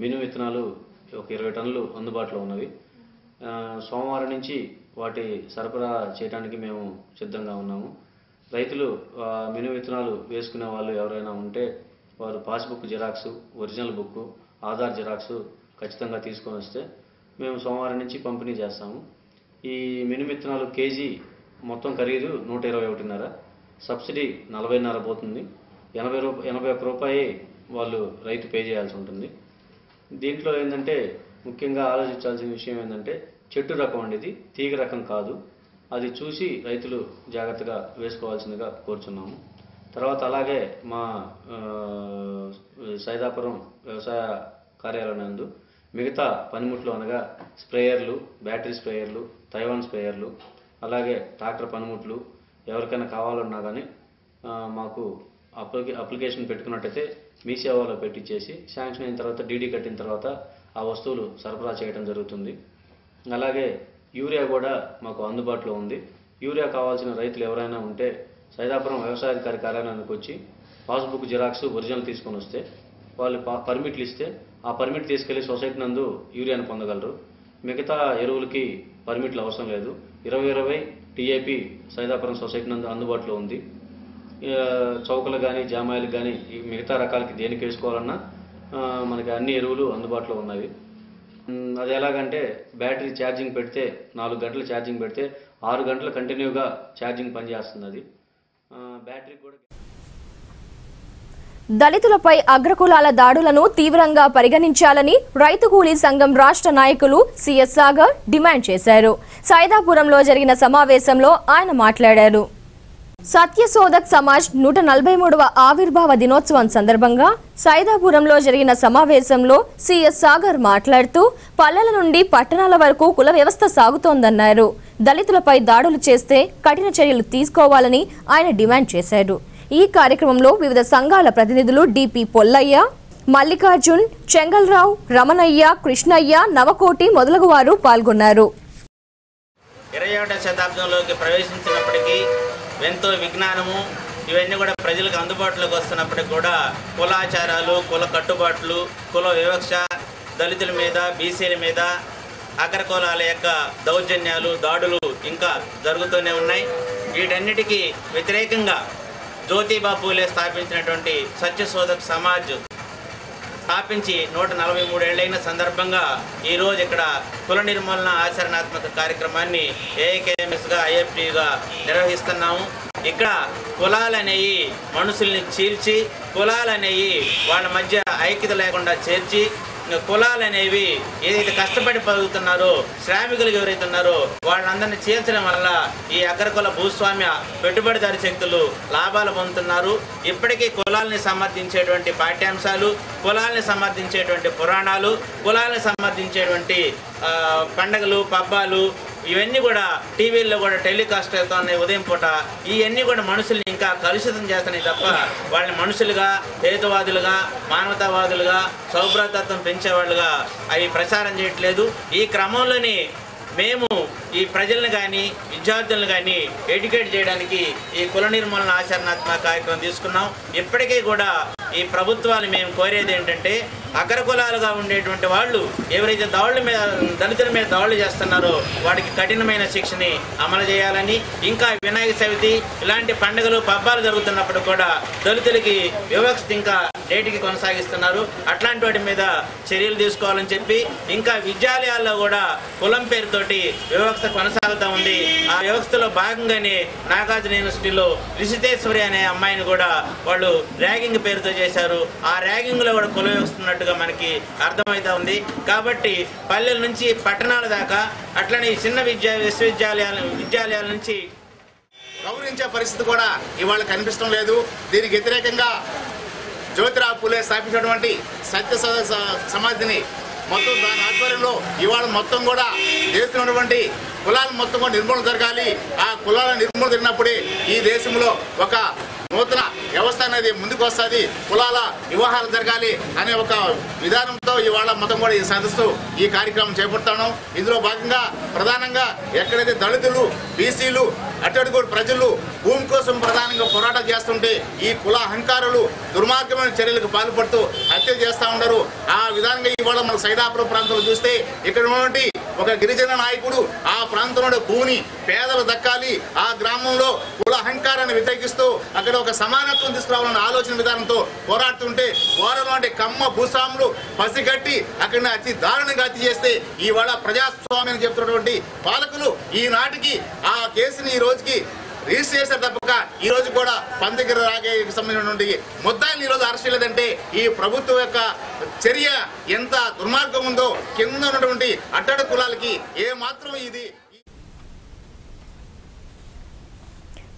Speaker 13: మినుము విత్తనాలు ఒక 20 టన్నులు అందుబాటులో ఉన్నవి. సోమవారం నుంచి వాటి సరఫరా చేయడానికి మేము సిద్ధంగా ఉన్నాము. రైతులు మినుము విత్తనాలు వేసుకునే వాళ్ళు ఎవరైనా ఉంటే వారు passbook xerox, original book, Aadhaar xerox ఖచ్చితంగా తీసుకొని వస్తే మేము సోమవారం నుంచి పంపిణీ చేస్తాము. ఈ మినుము విత్తనాలు కేజీ మొత్తం ఖరీదు 121.5, సబ్సిడీ 40.5 పోతుంది. 81 రూపాయి వాళ్ళు రైతు పే చేయాల్సి ఉంటుంది. దీంట్లో ఏంటంటే ముఖ్యంగా ఆలోచించాల్సిన విషయం ఏంటంటే చెట్టు రకం అండి, ఇది తీగ రకం కాదు. అది చూసి రైతులు జాగ్రత్తగా వేసుకోవాల్సిందిగా కోరుచున్నాము. తర్వాత అలాగే మా సైదాపురం వ్యవసాయ కార్యాలయం నందు మిగతా పనిముట్లు అనగా స్ప్రేయర్లు, బ్యాటరీ స్ప్రేయర్లు, తైవాన్ స్ప్రేయర్లు, అలాగే ట్రాక్టర్ పనిముట్లు ఎవరికైనా కావాలన్నా కానీ మాకు అప్లికేషన్ పెట్టుకున్నట్టయితే మీ సేవలో పెట్టించేసి శాంక్షన్ అయిన తర్వాత డీడీ కట్టిన తర్వాత ఆ వస్తువులు సరఫరా చేయడం జరుగుతుంది. అలాగే యూరియా కూడా మాకు అందుబాటులో ఉంది. యూరియా కావాల్సిన రైతులు ఎవరైనా ఉంటే సైదాపురం వ్యవసాయాధికారి కార్యాలయానికి వచ్చి పాస్బుక్ జిరాక్స్, ఒరిజినల్ తీసుకొని వస్తే వాళ్ళు పర్మిట్లు ఇస్తే ఆ పర్మిట్ తీసుకెళ్లి సొసైటీ నందు యూరియాను పొందగలరు. మిగతా ఎరువులకి పర్మిట్లు అవసరం లేదు. 2020 టీఏపీ సైదాపురం సొసైటీ నందు అందుబాటులో ఉంది. చౌకలు కానీ, జామాయిలు కానీ, మిగతా రకాలకి దేనికి వేసుకోవాలన్నా మనకి అన్ని ఎరువులు అందుబాటులో ఉన్నవి. అది ఎలాగంటే బ్యాటరీ ఛార్జింగ్ పెడితే 4 గంటలు ఛార్జింగ్ పెడితే 6 గంటలు కంటిన్యూగా ఛార్జింగ్ పనిచేస్తుంది. అది బ్యాటరీ కూడా.
Speaker 1: దళితులపై అగ్రకులాల దాడులను తీవ్రంగా పరిగణించాలని రైతు కూలీ సంఘం రాష్ట్ర నాయకులు సిఎస్ సాగర్ డిమాండ్ చేశారు. సైదాపురంలో జరిగిన సమావేశంలో ఆయన మాట్లాడారు. సత్యశోధక్ సమాజ్ 143వ ఆవిర్భావ దినోత్సవం సందర్భంగా సైదాపురంలో జరిగిన సమావేశంలో సిఎస్ సాగర్ మాట్లాడుతూ పల్లెల నుండి పట్టణాల వరకు కుల వ్యవస్థ సాగుతోందన్నారు. దళితులపై దాడులు చేస్తే కఠిన చర్యలు తీసుకోవాలని ఆయన డిమాండ్ చేశారు. ఈ కార్యక్రమంలో వివిధ సంఘాల ప్రతినిధులు డిపి పొల్లయ్య, మల్లికార్జున్, చెంగల్రావు, రమణయ్య, కృష్ణయ్య, నవకోటి మొదలగు వారు పాల్గొన్నారు.
Speaker 14: 21వ శతాబ్దంలోకి ప్రవేశించినప్పటికీ ఎంతో విజ్ఞానము ఇవన్నీ కూడా ప్రజలకు అందుబాటులోకి వస్తున్నప్పటికీ కూడా కులాచారాలు, కుల కట్టుబాట్లు, కుల వివక్ష దళితుల మీద, బీసీల మీద అగ్రకులాల యొక్క దౌర్జన్యాలు, దాడులు ఇంకా జరుగుతూనే ఉన్నాయి. వీటన్నిటికీ వ్యతిరేకంగా జ్యోతిబా పూలే స్థాపించినటువంటి సత్యశోధక్ సమాజ్ స్థాపించి 143 ఏళ్ళైన సందర్భంగా ఈరోజు ఇక్కడ కుల నిర్మూలన ఆచరణాత్మక కార్యక్రమాన్ని ఏఐకేఎంఎస్గా, ఐఎఫ్టీగా నిర్వహిస్తున్నాము. ఇక్కడ కులాలనేవి మనుషుల్ని చీల్చి, కులాలనేవి వాళ్ళ మధ్య ఐక్యత లేకుండా చేర్చి, కులాలనేవి ఏదైతే కష్టపడి పలుకుతున్నారో, శ్రామికులు ఎవరైతే ఉన్నారో వాళ్ళందరినీ చేర్చడం వల్ల ఈ అగ్రకుల భూస్వామ్య పెట్టుబడిదారి శక్తులు లాభాలు పొందుతున్నారు. ఇప్పటికీ కులాలని సమర్థించేటువంటి పాఠ్యాంశాలు, కులాలని సమర్థించేటువంటి పురాణాలు, కులాలని సమర్థించేటువంటి పండగలు, పబ్బాలు ఇవన్నీ కూడా టీవీల్లో కూడా టెలికాస్ట్ అవుతున్నాయి ఉదయం పూట. ఇవన్నీ కూడా మనుషుల్ని ఇంకా కలుషితం చేస్తున్నాయి తప్ప వాళ్ళని మనుషులుగా, హేతువాదులుగా, మానవతావాదులుగా, సౌభ్రాతత్వం పెంచేవాళ్ళుగా అవి ప్రచారం చేయట్లేదు. ఈ క్రమంలోనే మేము ఈ ప్రజలను కానీ విద్యార్థులను కానీ ఎడ్యుకేట్ చేయడానికి ఈ కుల నిర్మూలన ఆచరణాత్మక కార్యక్రమం తీసుకున్నాం. ఇప్పటికీ కూడా ఈ ప్రభుత్వాలు మేము కోరేది ఏంటంటే, అగ్రకులాలుగా ఉండేటువంటి వాళ్ళు ఎవరైతే దళితుల మీద దాడులు చేస్తున్నారో వాడికి కఠినమైన శిక్షని అమలు చేయాలని, ఇంకా వినాయక చవితి ఇలాంటి పండుగలు, పబ్బాలు జరుగుతున్నప్పుడు కూడా దళితులకి వివక్ష ఇంకా నేటికి కొనసాగిస్తున్నారు. అట్లాంటి వాటి మీద చర్యలు తీసుకోవాలని చెప్పి, ఇంకా విద్యాలయాల్లో కూడా కులం పేరుతోటి వివక్ష కొనసాగుతూ ఉంది. ఆ వ్యవస్థలో భాగంగానే నాగార్జున యూనివర్సిటీలో రిషితేశ్వరి అనే అమ్మాయిని కూడా వాళ్ళు ర్యాగింగ్ పేరుతో చేశారు. ఆ ర్యాగింగ్ లో కూడా కుల వ్యవస్థ ఉన్నట్టుగా మనకి అర్థమవుతా ఉంది. కాబట్టి పల్లెల నుంచి పట్టణాల దాకా, అట్లనే చిన్న విద్యాలయాల నుంచి
Speaker 15: గౌరవించే పరిస్థితి కూడా ఇవాళ కనిపించడం లేదు. దీనికి వ్యతిరేకంగా జ్యోతిబా పూలే స్థాపించినటువంటి సత్యశోధక్ సమాధిని మొత్తం దాని ఆధ్వర్యంలో ఇవాళ మొత్తం కూడా దేశంలో ఉన్నటువంటి కులాలు మొత్తం కూడా నిర్మూలన జరగాలి. ఆ కులాల నిర్మూలన జరిగినప్పుడే ఈ దేశంలో ఒక నూతన వ్యవస్థ అనేది ముందుకు వస్తుంది, కులాల వివాహాలు జరగాలి అనే ఒక విధానంతో ఇవాళ మొత్తం కూడా ఈ సదస్సు, ఈ కార్యక్రమం చేపడతాను. ఇందులో భాగంగా ప్రధానంగా ఎక్కడైతే దళితులు, బీసీలు, అట్టడుగు ప్రజలు భూమి కోసం ప్రధానంగా పోరాటం చేస్తుంటే ఈ కుల అహంకారులు దుర్మార్గమైన చర్యలకు పాల్పడుతూ హత్య చేస్తూ ఉన్నారు. ఆ విధానంగా ఇవాళ మన సైదాపురం ప్రాంతంలో చూస్తే ఇక్కడ ఉన్నటువంటి ఒక గిరిజన నాయకుడు ఆ ప్రాంతంలో భూమిని పేదలు దక్కాలి, ఆ గ్రామంలో కుల అహంకారాన్ని వ్యతిరేకిస్తూ అక్కడ ఒక సమానత్వం తీసుకురావాలన్న ఆలోచన విధానంతో పోరాడుతుంటే వారు కమ్మ భూస్వాములు పసిగట్టి అక్కడ అతి దారుణంగా హత్య చేస్తే ఇవాళ ప్రజాస్వామ్యం చెప్తున్నటువంటి పాలకులు ఈనాటికి ఆ కేసుని ఈ రోజుకి రిజిస్టర్ చేశారు తప్పక ఈ రోజు కూడా పందిగిరి రాగేకి సంబంధించినటువంటి ముద్దాయిలు ఈ రోజు అరెస్ట్ చేయలేదంటే ఈ ప్రభుత్వం యొక్క చర్య ఎంత దుర్మార్గం ఉందో కింద ఉన్నటువంటి అట్టడు కులాలకి ఏ మాత్రం ఇది.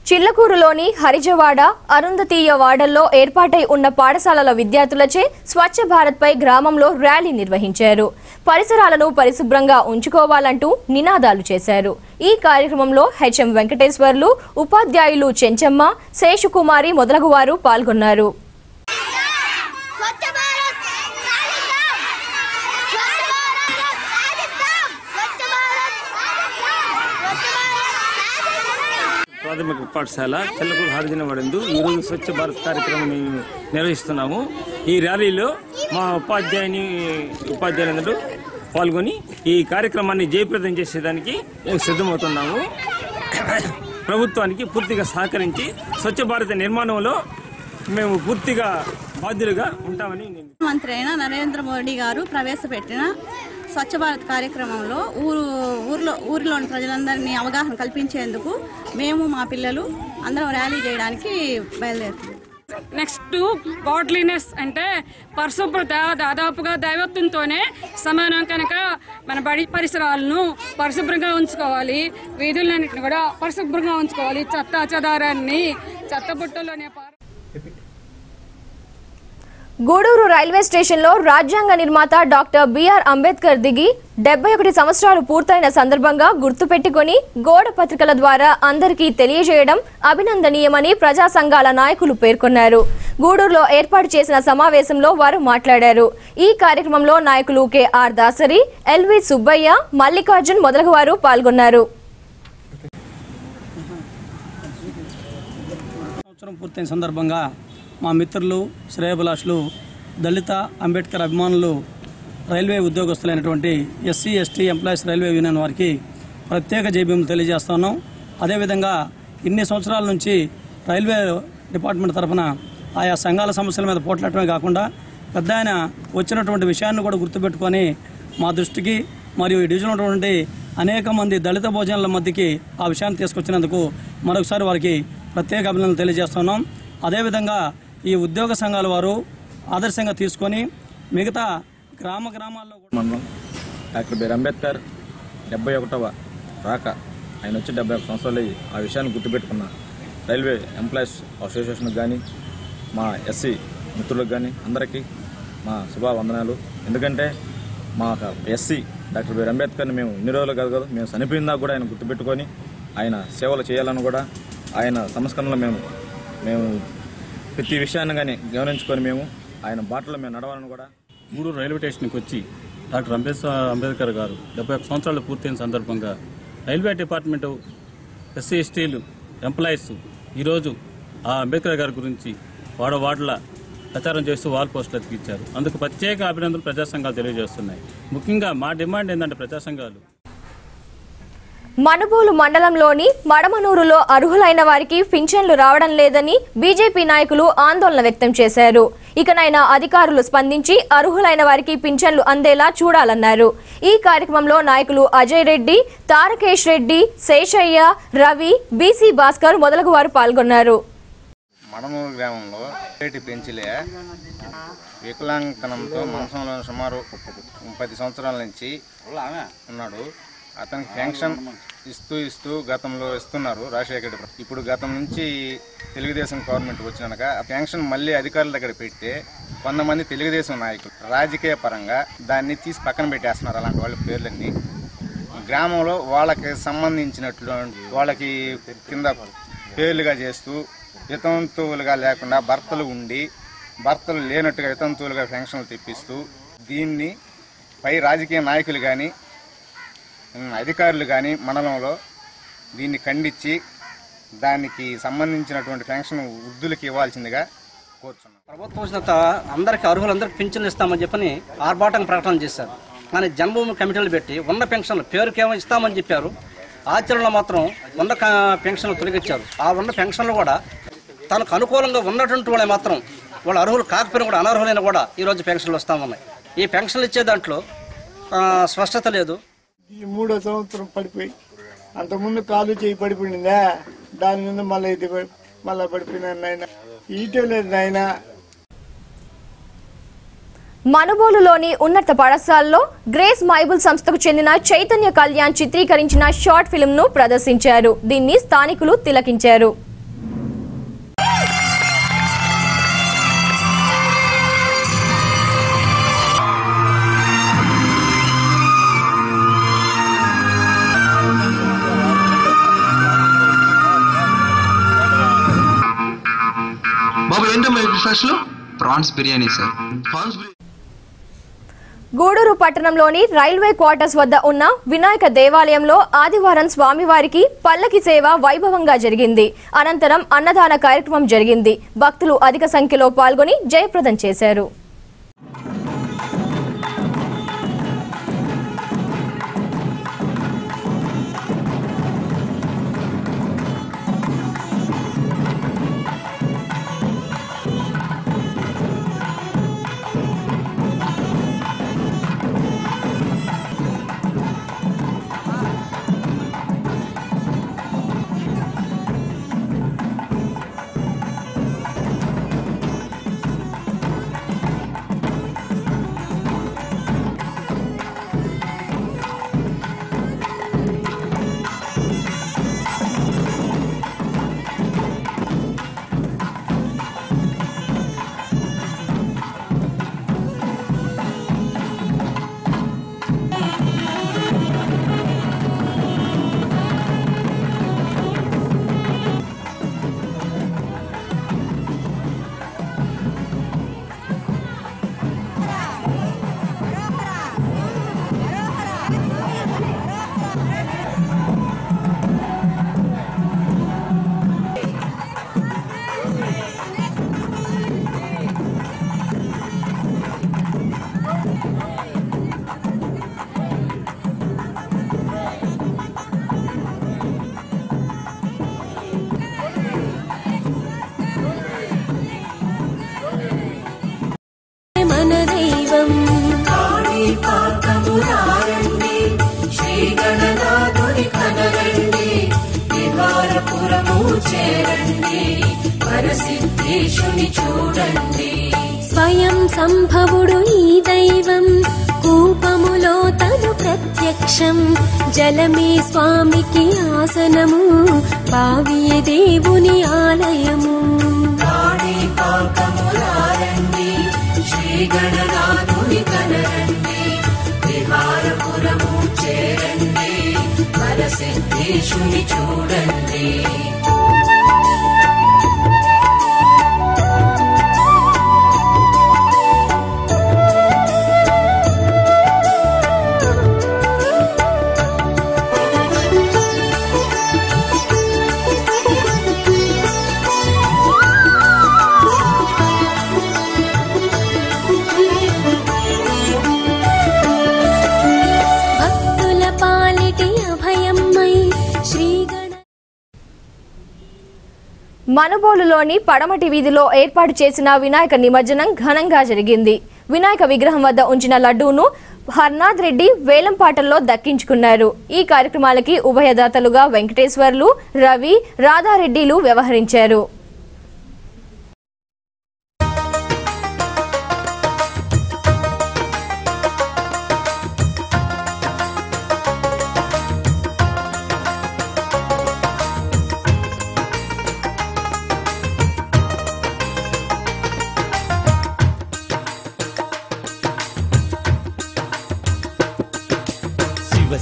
Speaker 1: చిల్లకూరులోని హరిజవాడ, అరుంధతీయ వాడల్లో ఏర్పాటై ఉన్న పాఠశాలల విద్యార్థులచే స్వచ్ఛ భారత్ పై గ్రామంలో ర్యాలీ నిర్వహించారు. పరిసరాలను పరిశుభ్రంగా ఉంచుకోవాలంటూ నినాదాలు చేశారు. ఈ కార్యక్రమంలో హెచ్ఎం వెంకటేశ్వర్లు, ఉపాధ్యాయులు చెంచమ్మ, శేషుకుమారి మొదలగువారు పాల్గొన్నారు.
Speaker 16: ప్రాథమిక పాఠశాల చిల్లకూరు హరిజనవాడందు ఈరోజు స్వచ్ఛ భారత్ కార్యక్రమం నిర్వహిస్తున్నాము. ఈ ర్యాలీలో మా ఉపాధ్యాయులందరూ పాల్గొని ఈ కార్యక్రమాన్ని జయప్రదం చేసేదానికి సిద్ధమవుతున్నాము. ప్రభుత్వానికి పూర్తిగా సహకరించి స్వచ్ఛ భారత్ నిర్మాణంలో మేము పూర్తిగా బాధ్యులుగా ఉంటామని
Speaker 17: మంత్రి అయిన నరేంద్ర మోడీ గారు ప్రవేశపెట్టిన స్వచ్ఛ భారత్ కార్యక్రమంలో ఊరిలోని ప్రజలందరినీ అవగాహన కల్పించేందుకు మేము మా పిల్లలు అందరం ర్యాలీ చేయడానికి బయలుదేరుతున్నాం.
Speaker 18: నెక్స్ట్ గాడ్లీనెస్ అంటే పరిశుభ్రత దాదాపుగా దైవత్వంతోనే సమానం కనుక మన బడి పరిసరాలను పరిశుభ్రంగా ఉంచుకోవాలి, వీధులన్నింటినీ కూడా పరిశుభ్రంగా ఉంచుకోవాలి, చెదారాన్ని చెత్తబుట్టలోనే.
Speaker 1: గూడూరు రైల్వే స్టేషన్లో రాజ్యాంగ నిర్మాత డాక్టర్ బిఆర్ అంబేద్కర్ దిగి 71 సంవత్సరాలు పూర్తయిన సందర్భంగా గుర్తుపెట్టుకుని గోడ పత్రికల ద్వారా అందరికీ తెలియజేయడం అభినందనీయమని ప్రజా సంఘాల నాయకులు పేర్కొన్నారు. గూడూరులో ఏర్పాటు చేసిన సమావేశంలో వారు మాట్లాడారు. ఈ కార్యక్రమంలో నాయకులు కెఆర్ దాసరి, ఎల్వి సుబ్బయ్య, మల్లికార్జున్ మొదలగువారు పాల్గొన్నారు.
Speaker 19: సంవత్సరం పూర్తయిన సందర్భంగా మా మిత్రులు, శ్రేయభిలాషులు, దళిత అంబేద్కర్ అభిమానులు రైల్వే ఉద్యోగస్తులైనటువంటి SC ST employees railway union వారికి ప్రత్యేక జైభీములు తెలియజేస్తున్నాం. అదేవిధంగా ఇన్ని సంవత్సరాల నుంచి రైల్వే డిపార్ట్మెంట్ తరఫున ఆయా సంఘాల సమస్యల మీద పోట్లాడటమే కాకుండా పెద్ద ఆయన వచ్చినటువంటి విషయాన్ని కూడా గుర్తుపెట్టుకొని మా దృష్టికి మరియు ఈ డివిజన్లో ఉన్నటువంటి అనేక మంది దళిత భోజనాల మధ్యకి ఆ విషయాన్ని తీసుకొచ్చినందుకు మరొకసారి వారికి ప్రత్యేక అభినందనలు తెలియజేస్తున్నాం. అదేవిధంగా ఈ ఉద్యోగ సంఘాల వారు ఆదర్శంగా తీసుకొని మిగతా గ్రామాల్లో
Speaker 20: మండలం డాక్టర్ బిఆర్ అంబేద్కర్ 71వ రాక ఆయన వచ్చి 71 సంవత్సరాలు ఆ విషయాన్ని గుర్తుపెట్టుకున్న రైల్వే ఎంప్లాయీస్ అసోసియేషన్కి కానీ మా ఎస్సీ మిత్రులకు కానీ అందరికీ మా శుభావందనాలు. ఎందుకంటే మా ఎస్సీ డాక్టర్ బిఆర్ అంబేద్కర్ని మేము ఇన్ని రోజులు కాదు మేము చనిపోయిందా కూడా ఆయన గుర్తుపెట్టుకొని ఆయన సేవలు చేయాలని కూడా ఆయన సంస్కరణలో మేము ప్రతి విషయాన్ని కానీ గమనించుకొని మేము ఆయన బాటలో మేము నడవాలని కూడా
Speaker 21: గూడూరు రైల్వే స్టేషన్కి వచ్చి డాక్టర్ అంబేద్కర్ గారు 71 సంవత్సరాలు పూర్తయిన సందర్భంగా రైల్వే డిపార్ట్మెంటు ఎస్సీ ఎస్టీలు ఎంప్లాయీస్ ఈరోజు ఆ అంబేద్కర్ గారి గురించి వాడల ప్రచారం చేస్తూ వాల్ పోస్టులు అతికిచ్చారు. అందుకు ప్రత్యేక అభినందనలు ప్రజా సంఘాలు తెలియజేస్తున్నాయి. ముఖ్యంగా మా డిమాండ్ ఏంటంటే ప్రజా సంఘాలు
Speaker 1: మనుబోలు మండలంలోని మడమనూరులో అర్హులైన వారికి పింఛన్లు రావడం లేదని బీజేపీ నాయకులు ఆందోళన వ్యక్తం చేశారు. ఇకనైనా అధికారులు స్పందించి అర్హులైన వారికి పింఛన్లు అందేలా చూడాలన్నారు. ఈ కార్యక్రమంలో నాయకులు అజయ్ రెడ్డి, తారకేష్ రెడ్డి, శేషయ్య, రవి, బీసీ భాస్కర్ మొదలగు వారు పాల్గొన్నారు.
Speaker 22: మడమూరు గ్రామంలో పెంచిలే వికలాంగతనంతో మంచంలో సుమారు 10 సంవత్సరాల నుంచి ఉన్నాడు. అతనికి పెన్షన్ ఇస్తూ గతంలో ఇస్తున్నారు రాజశేఖర రెడ్డి. ఇప్పుడు గతం నుంచి తెలుగుదేశం గవర్నమెంట్ వచ్చినాక ఆ పెన్షన్ మళ్ళీ అధికారుల దగ్గర పెడితే కొంతమంది తెలుగుదేశం నాయకులు రాజకీయ పరంగా దాన్ని తీసి పక్కన పెట్టేస్తున్నారు. అలాంటి వాళ్ళ పేర్లన్నీ గ్రామంలో వాళ్ళకి సంబంధించినట్లు వాళ్ళకి కింద పేర్లుగా చేస్తూ వితంతువులుగా లేకుండా భర్తలు ఉండి భర్తలు లేనట్టుగా వితంతువులుగా పెన్షన్లు తెప్పిస్తూ దీన్ని పై రాజకీయ నాయకులు కానీ అధికారులు కానీ మండలంలో దీన్ని ఖండించి దానికి సంబంధించినటువంటి పెన్షన్ వృద్ధులకి ఇవ్వాల్సిందిగా కోరుతున్నాం.
Speaker 23: ప్రభుత్వం వచ్చిన అందరికీ అర్హులందరికీ పింఛన్లు ఇస్తామని చెప్పని ఆర్భాటంగా ప్రకటన చేశారు. కానీ జన్మభూమి కమిటీలు పెట్టి ఉన్న పెన్షన్లు పేరుకేమో ఇస్తామని చెప్పారు. ఆచరణలో మాత్రం ఉన్న పెన్షన్లు తొలగించారు. ఆ ఉన్న పెన్షన్లు కూడా తనకు అనుకూలంగా ఉన్నటువంటి వాళ్ళే మాత్రం వాళ్ళు అర్హులు కాకపోయినా కూడా అనర్హులైన కూడా ఈరోజు పెన్షన్లు వస్తామన్నాయి. ఈ పెన్షన్లు ఇచ్చే దాంట్లో స్పష్టత లేదు.
Speaker 24: ఈ 3వ సంవత్సరం పడిపోయి అంతకుముందు కాలు చేయి పడిపోయిందా దాని మీద మళ్ళీ పడిపోయినా నాయన ఈటం లేదు నాయన.
Speaker 1: మనుబోలులోని ఉన్నత పాఠశాలలో గ్రేస్ బైబుల్ సంస్థకు చెందిన చైతన్య కళ్యాణ్ చిత్రీకరించిన షార్ట్ ఫిల్మ్ ను ప్రదర్శించారు. దీన్ని స్థానికులు తిలకించారు.
Speaker 25: బాబు ఏంటమ్మా బ్రేక్ఫాస్ట్ లో? Prawns biryani sir.
Speaker 1: గూడూరు పట్టణంలోని రైల్వే క్వార్టర్స్ వద్ద ఉన్న వినాయక దేవాలయంలో ఆదివారం స్వామివారికి పల్లకి సేవ వైభవంగా జరిగింది. అనంతరం అన్నదాన కార్యక్రమం జరిగింది. భక్తులు అధిక సంఖ్యలో పాల్గొని జయప్రదం చేశారు.
Speaker 2: చేరండి వరసిద్ధేశుని చూడండి.
Speaker 3: స్వయం సంభవుడు ఈ దైవం కూపములో తను ప్రత్యక్షం. జలమే స్వామికి ఆసనము బావియే దేవుని ఆలయము.
Speaker 2: కాణిపాకములారండి శ్రీ గణనాథుని కనరండి విహారపురము చేరండి వరసిద్ధేశుని చూడండి.
Speaker 1: మనుబోలులోని పడమటి వీధిలో ఏర్పాటు చేసిన వినాయక నిమజ్జనం ఘనంగా జరిగింది. వినాయక విగ్రహం వద్ద ఉంచిన లడ్డూను హర్నాథ్ రెడ్డి వేలంపాటల్లో దక్కించుకున్నారు. ఈ కార్యక్రమాలకి ఉభయదాతలుగా వెంకటేశ్వర్లు, రవి, రాధారెడ్డిలు వ్యవహరించారు.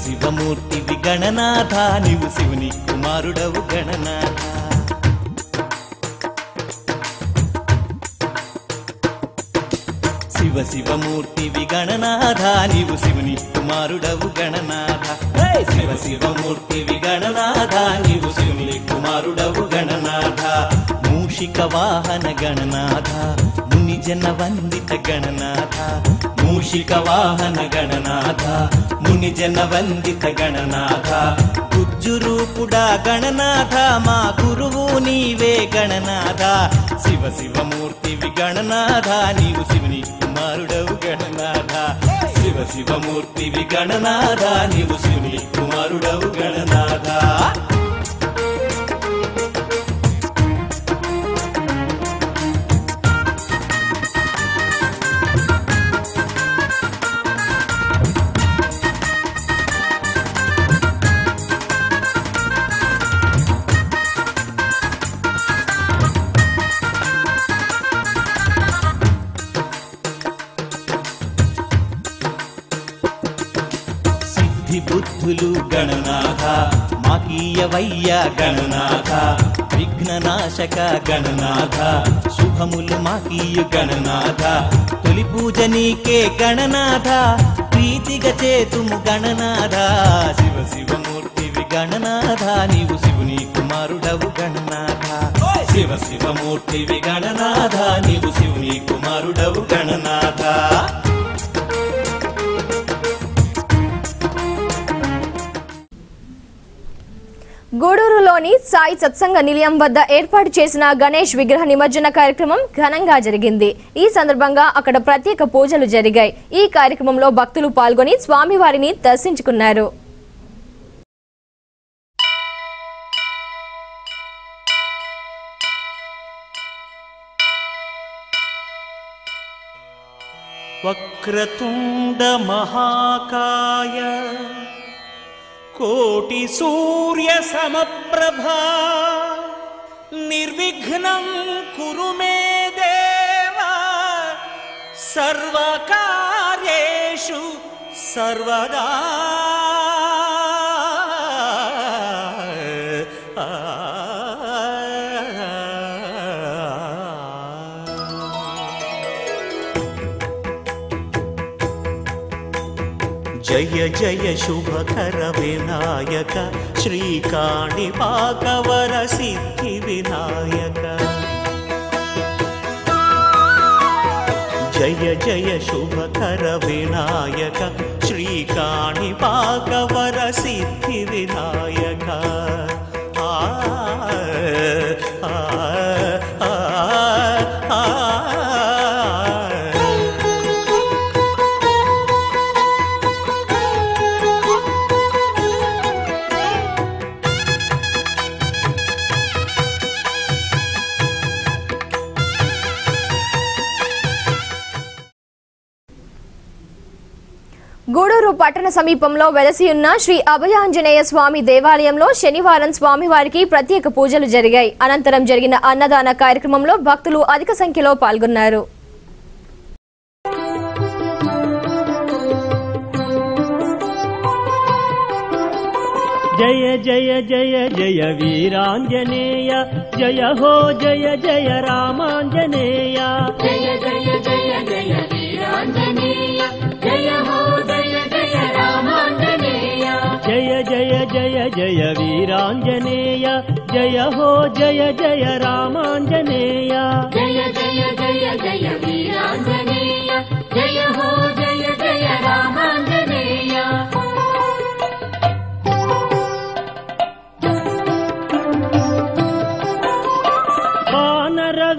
Speaker 4: శివమూర్తివి గణనాథ నీవు శివుని కుమారుడవు గణనాథ. శివమూర్తివి గణనాథ నీవు శివుని కుమారుడవు గణనాథ. శివమూర్తివి గణనాథ నీవు శివుని కుమారుడవు గణనాథ. మూషిక వాహన గణనాథ ముని జన వందిత గణనాథ. మూషిక వాహన గణనాథ ముని జన వందిత గణనాథ. గుజ్జు రూపుడా గణనాథ మా గురువు నీవే గణనాథ. శివమూర్తివి గణనాథ నీవు శివుని కుమారుడవు గణనాథ. శివమూర్తివి గణనాథ నీవు శివుని కుమారుడవు గణనాథ. బుద్ధులు గణనాథ మాకీయవయ్య గణనాథ. విఘ్ననాశక గణనాథ శుభములు మాకీయు గణనాథ. తొలి పూజ నీకే గణనాథ ప్రీతిగా చేతుము గణనాథ. శివమూర్తివి గణనాథ నీవు శివుని కుమారుడవు గణనాథ. శివమూర్తివి గణనాథ నీవు శివుని కుమారుడవు గణనాథ.
Speaker 1: గూడూరులోని సాయి సత్సంగ నిలయం వద్ద ఏర్పాటు చేసిన గణేష్ విగ్రహ నిమజ్జన కార్యక్రమం ఘనంగా జరిగింది. ఈ సందర్భంగా అక్కడ ప్రత్యేక పూజలు జరిగాయి. ఈ కార్యక్రమంలో భక్తులు పాల్గొని స్వామివారిని దర్శించుకున్నారు.
Speaker 4: వక్రతుండ మహాకాయ కోటి సూర్య సమప్రభా నిర్విఘ్నం కురు మే దేవా సర్వకార్యేషు సర్వదా. జయ జయ శుభకర వినాయక శ్రీకాణిపాకవర సిద్ధి వినాయక. జయ జయ శుభకర వినాయక శ్రీకాణిపాకవర సిద్ధి వినాయక.
Speaker 1: పట్టణ సమీపంలో వెలసి ఉన్న శ్రీ అభయాంజనేయ స్వామి దేవాలయంలో శనివారం స్వామివారికి ప్రత్యేక పూజలు జరిగాయి. అనంతరం జరిగిన అన్నదాన కార్యక్రమంలో భక్తులు అధిక సంఖ్యలో పాల్గొన్నారు.
Speaker 5: జయ జయ జయ జయ వీరాంజనేయ జయ హో జయ జయ రామాంజనేయ
Speaker 2: జయ జయ జయ జయ వీరాంజనేయ జయ హో జయ జయ రామాంజనేయ
Speaker 5: జయ జయ జయ జయ వీరాంజనేయ జయ హో జయ జయ రామాంజనేయ
Speaker 2: జయ జయ జయ జయ వీరాంజనేయ జయ హో జయ జయ రామాంజనేయ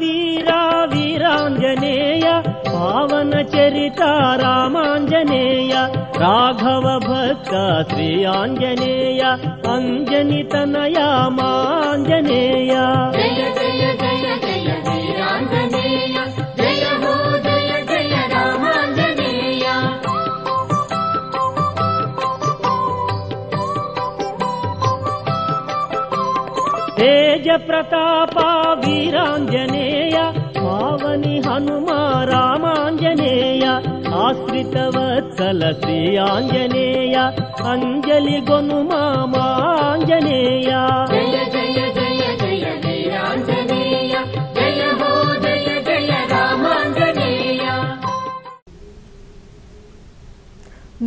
Speaker 5: వీరా వీరాంజనేయ పావన చరిత రామాంజనేయ రాఘవ భక్త శ్రీ ఆంజనేయ అంజని తనయ మాంజనేయ
Speaker 2: జయ జయ జయ జయ వీరాంజనేయ జయ హో జయ జయ రామాంజనేయ
Speaker 5: తేజ ప్రతాప వీరాంజనేయ పావని హనుమ రామాంజనేయ ఆశ్రిత వత్సల శ్రీ ఆంజనేయ అంజలి గొనుమా మాంజనేయ
Speaker 2: జయ జయ జయ జయ వీరాంజనేయ జయ హో జయ జయ రామాంజనేయ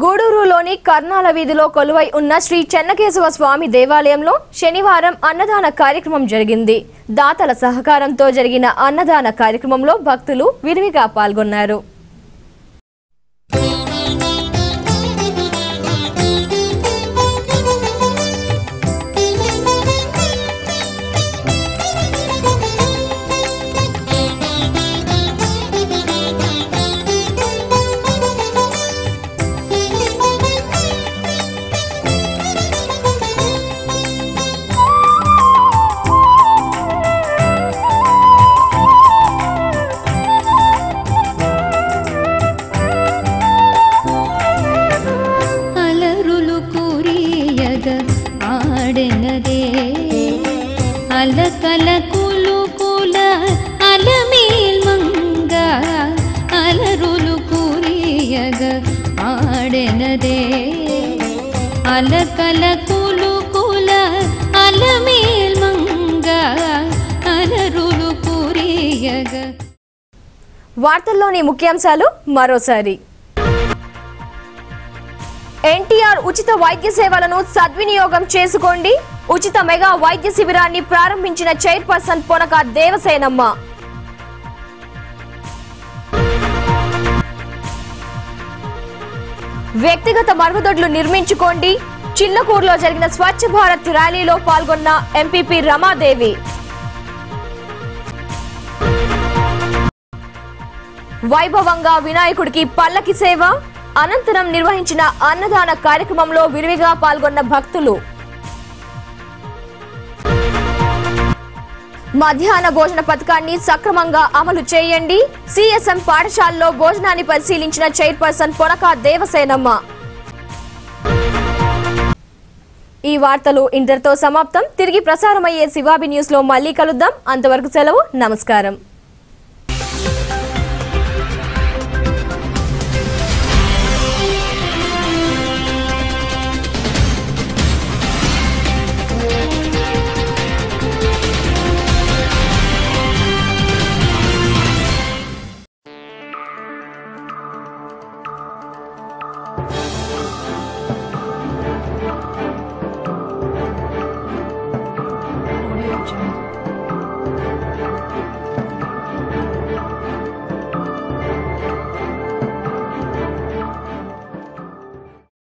Speaker 1: గూడూరులోని కర్నాల వీధిలో కొలువై ఉన్న శ్రీ చెన్నకేశవ స్వామి దేవాలయంలో శనివారం అన్నదాన కార్యక్రమం జరిగింది. దాతల సహకారంతో జరిగిన అన్నదాన కార్యక్రమంలో భక్తులు విరివిగా పాల్గొన్నారు.
Speaker 3: అలకల కులు కుల అలమేల్ మంగ అలరులు కురియగ ఆడెనదే అలకల కులు కుల అలమేల్ మంగ అలరులు కురియగ.
Speaker 1: వార్తల్లోని ముఖ్యాంశాలు మరోసారి. ఎన్టీఆర్ ఉచిత వైద్య సేవలను సద్వినియోగం చేసుకోండి. ఉచిత మెగా వైద్య శిబిరాన్ని ప్రారంభించిన చైర్పర్సన్ పొనక దేవసేనమ్మ. వ్యక్తిగత మరుగుదొడ్లు నిర్మించుకోండి. చిల్లకూరులో జరిగిన స్వచ్ఛ భారత్ ర్యాలీలో పాల్గొన్న ఎంపీపీ రమాదేవి. వైభవంగా వినాయకుడికి పల్లకి సేవ, అనంతరం నిర్వహించిన అన్నదాన కార్యక్రమంలో విరివిగా పాల్గొన్న భక్తులు. మధ్యాహ్న భోజన పథకాన్ని సక్రమంగా అమలు చేయండి. సిఎస్ఎం పాఠశాలలో భోజనాన్ని పరిశీలించిన చైర్పర్సన్ పొనక దేవసేనమ్మ. ఈ వార్తలు ఇంతటితో సమాప్తం. తిరిగి ప్రసారమయ్యే శివాబి న్యూస్ లో మళ్ళీ కలుద్దాం. అంతవరకు సెలవు. నమస్కారం.